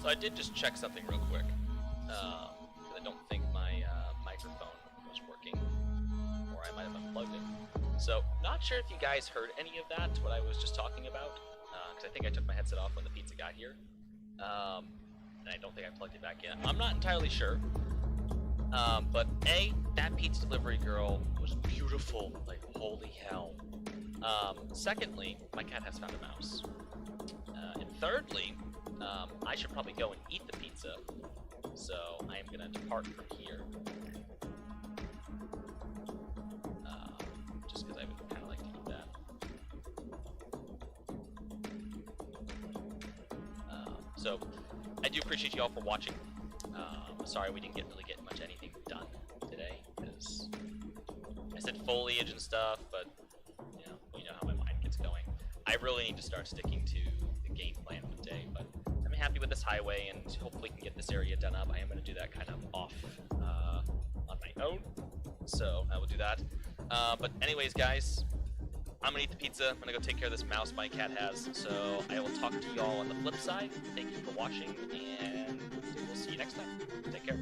[SPEAKER 2] I did just check something real quick. I don't think my microphone was working, or I might have unplugged it. So, not sure if you guys heard any of that, what I was just talking about, because I think I took my headset off when the pizza got here. And I don't think I plugged it back in. I'm not entirely sure. But A, that pizza delivery girl was beautiful, like holy hell. Secondly, my cat has found a mouse. And thirdly, I should probably go and eat the pizza. So I am gonna depart from here. Just because I would kind of like to eat that. So I do appreciate you all for watching. Sorry we didn't really get much anything done today, because I said foliage and stuff, but you know how my mind gets going. I really need to start sticking to the game plan of the day, but I'm happy with this highway, and hopefully we can get this area done up. I am going to do that kind of off on my own, so I will do that. But anyways, guys, I'm gonna eat the pizza. I'm gonna go take care of this mouse my cat has. So I will talk to y'all on the flip side. Thank you for watching, and we'll see you next time. Take care.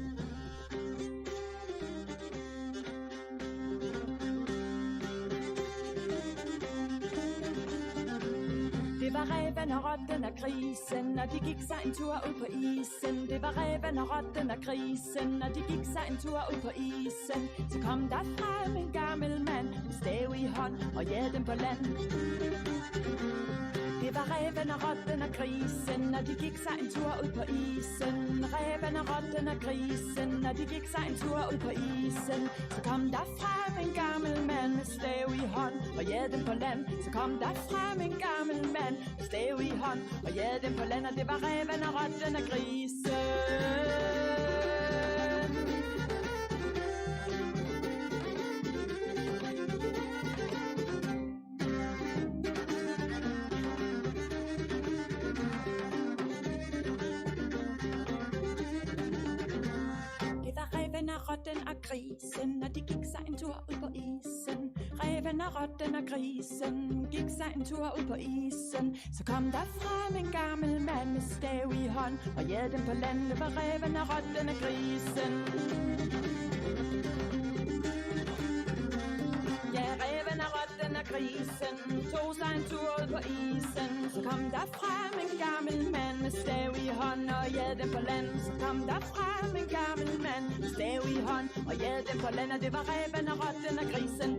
[SPEAKER 4] Det var ræven og rotten og grisen, og de gik sig en tur ud på isen. Det var ræven og rotten og grisen, og de gik sig en tur ud på isen. Så kom der frem en gammel mand med stav i hånd og jagede dem på land. Det var ræven og rotten og grisen, og de gik sig en tur ud på isen. Ræven og rotten og grisen, og de gik sig en tur ud på isen. Så kom der frem en gammel mand med stav i hånd og jagede dem på land. Så kom der frem en gammel mand med stav i hånd og jagede dem på land. Og det var ræven og rotten og grisen. Rotten og grisen, og de gik sig en tur ud på isen. Ræven og rotten og grisen gik sig en tur ud på isen. Så kom der frem en gammel mand med stav i hånd og jagede dem på land. Det var ræven og rotten og grisen. Ja, ræven og rotten og grisen tog sig en tur ud på isen. Så kom der frem en gammel mand med stav i hånd og jagede dem på land. Så kom der frem en gammel mand med stav i hånd og jagede dem på land. Og det var ræven og rotten og grisen.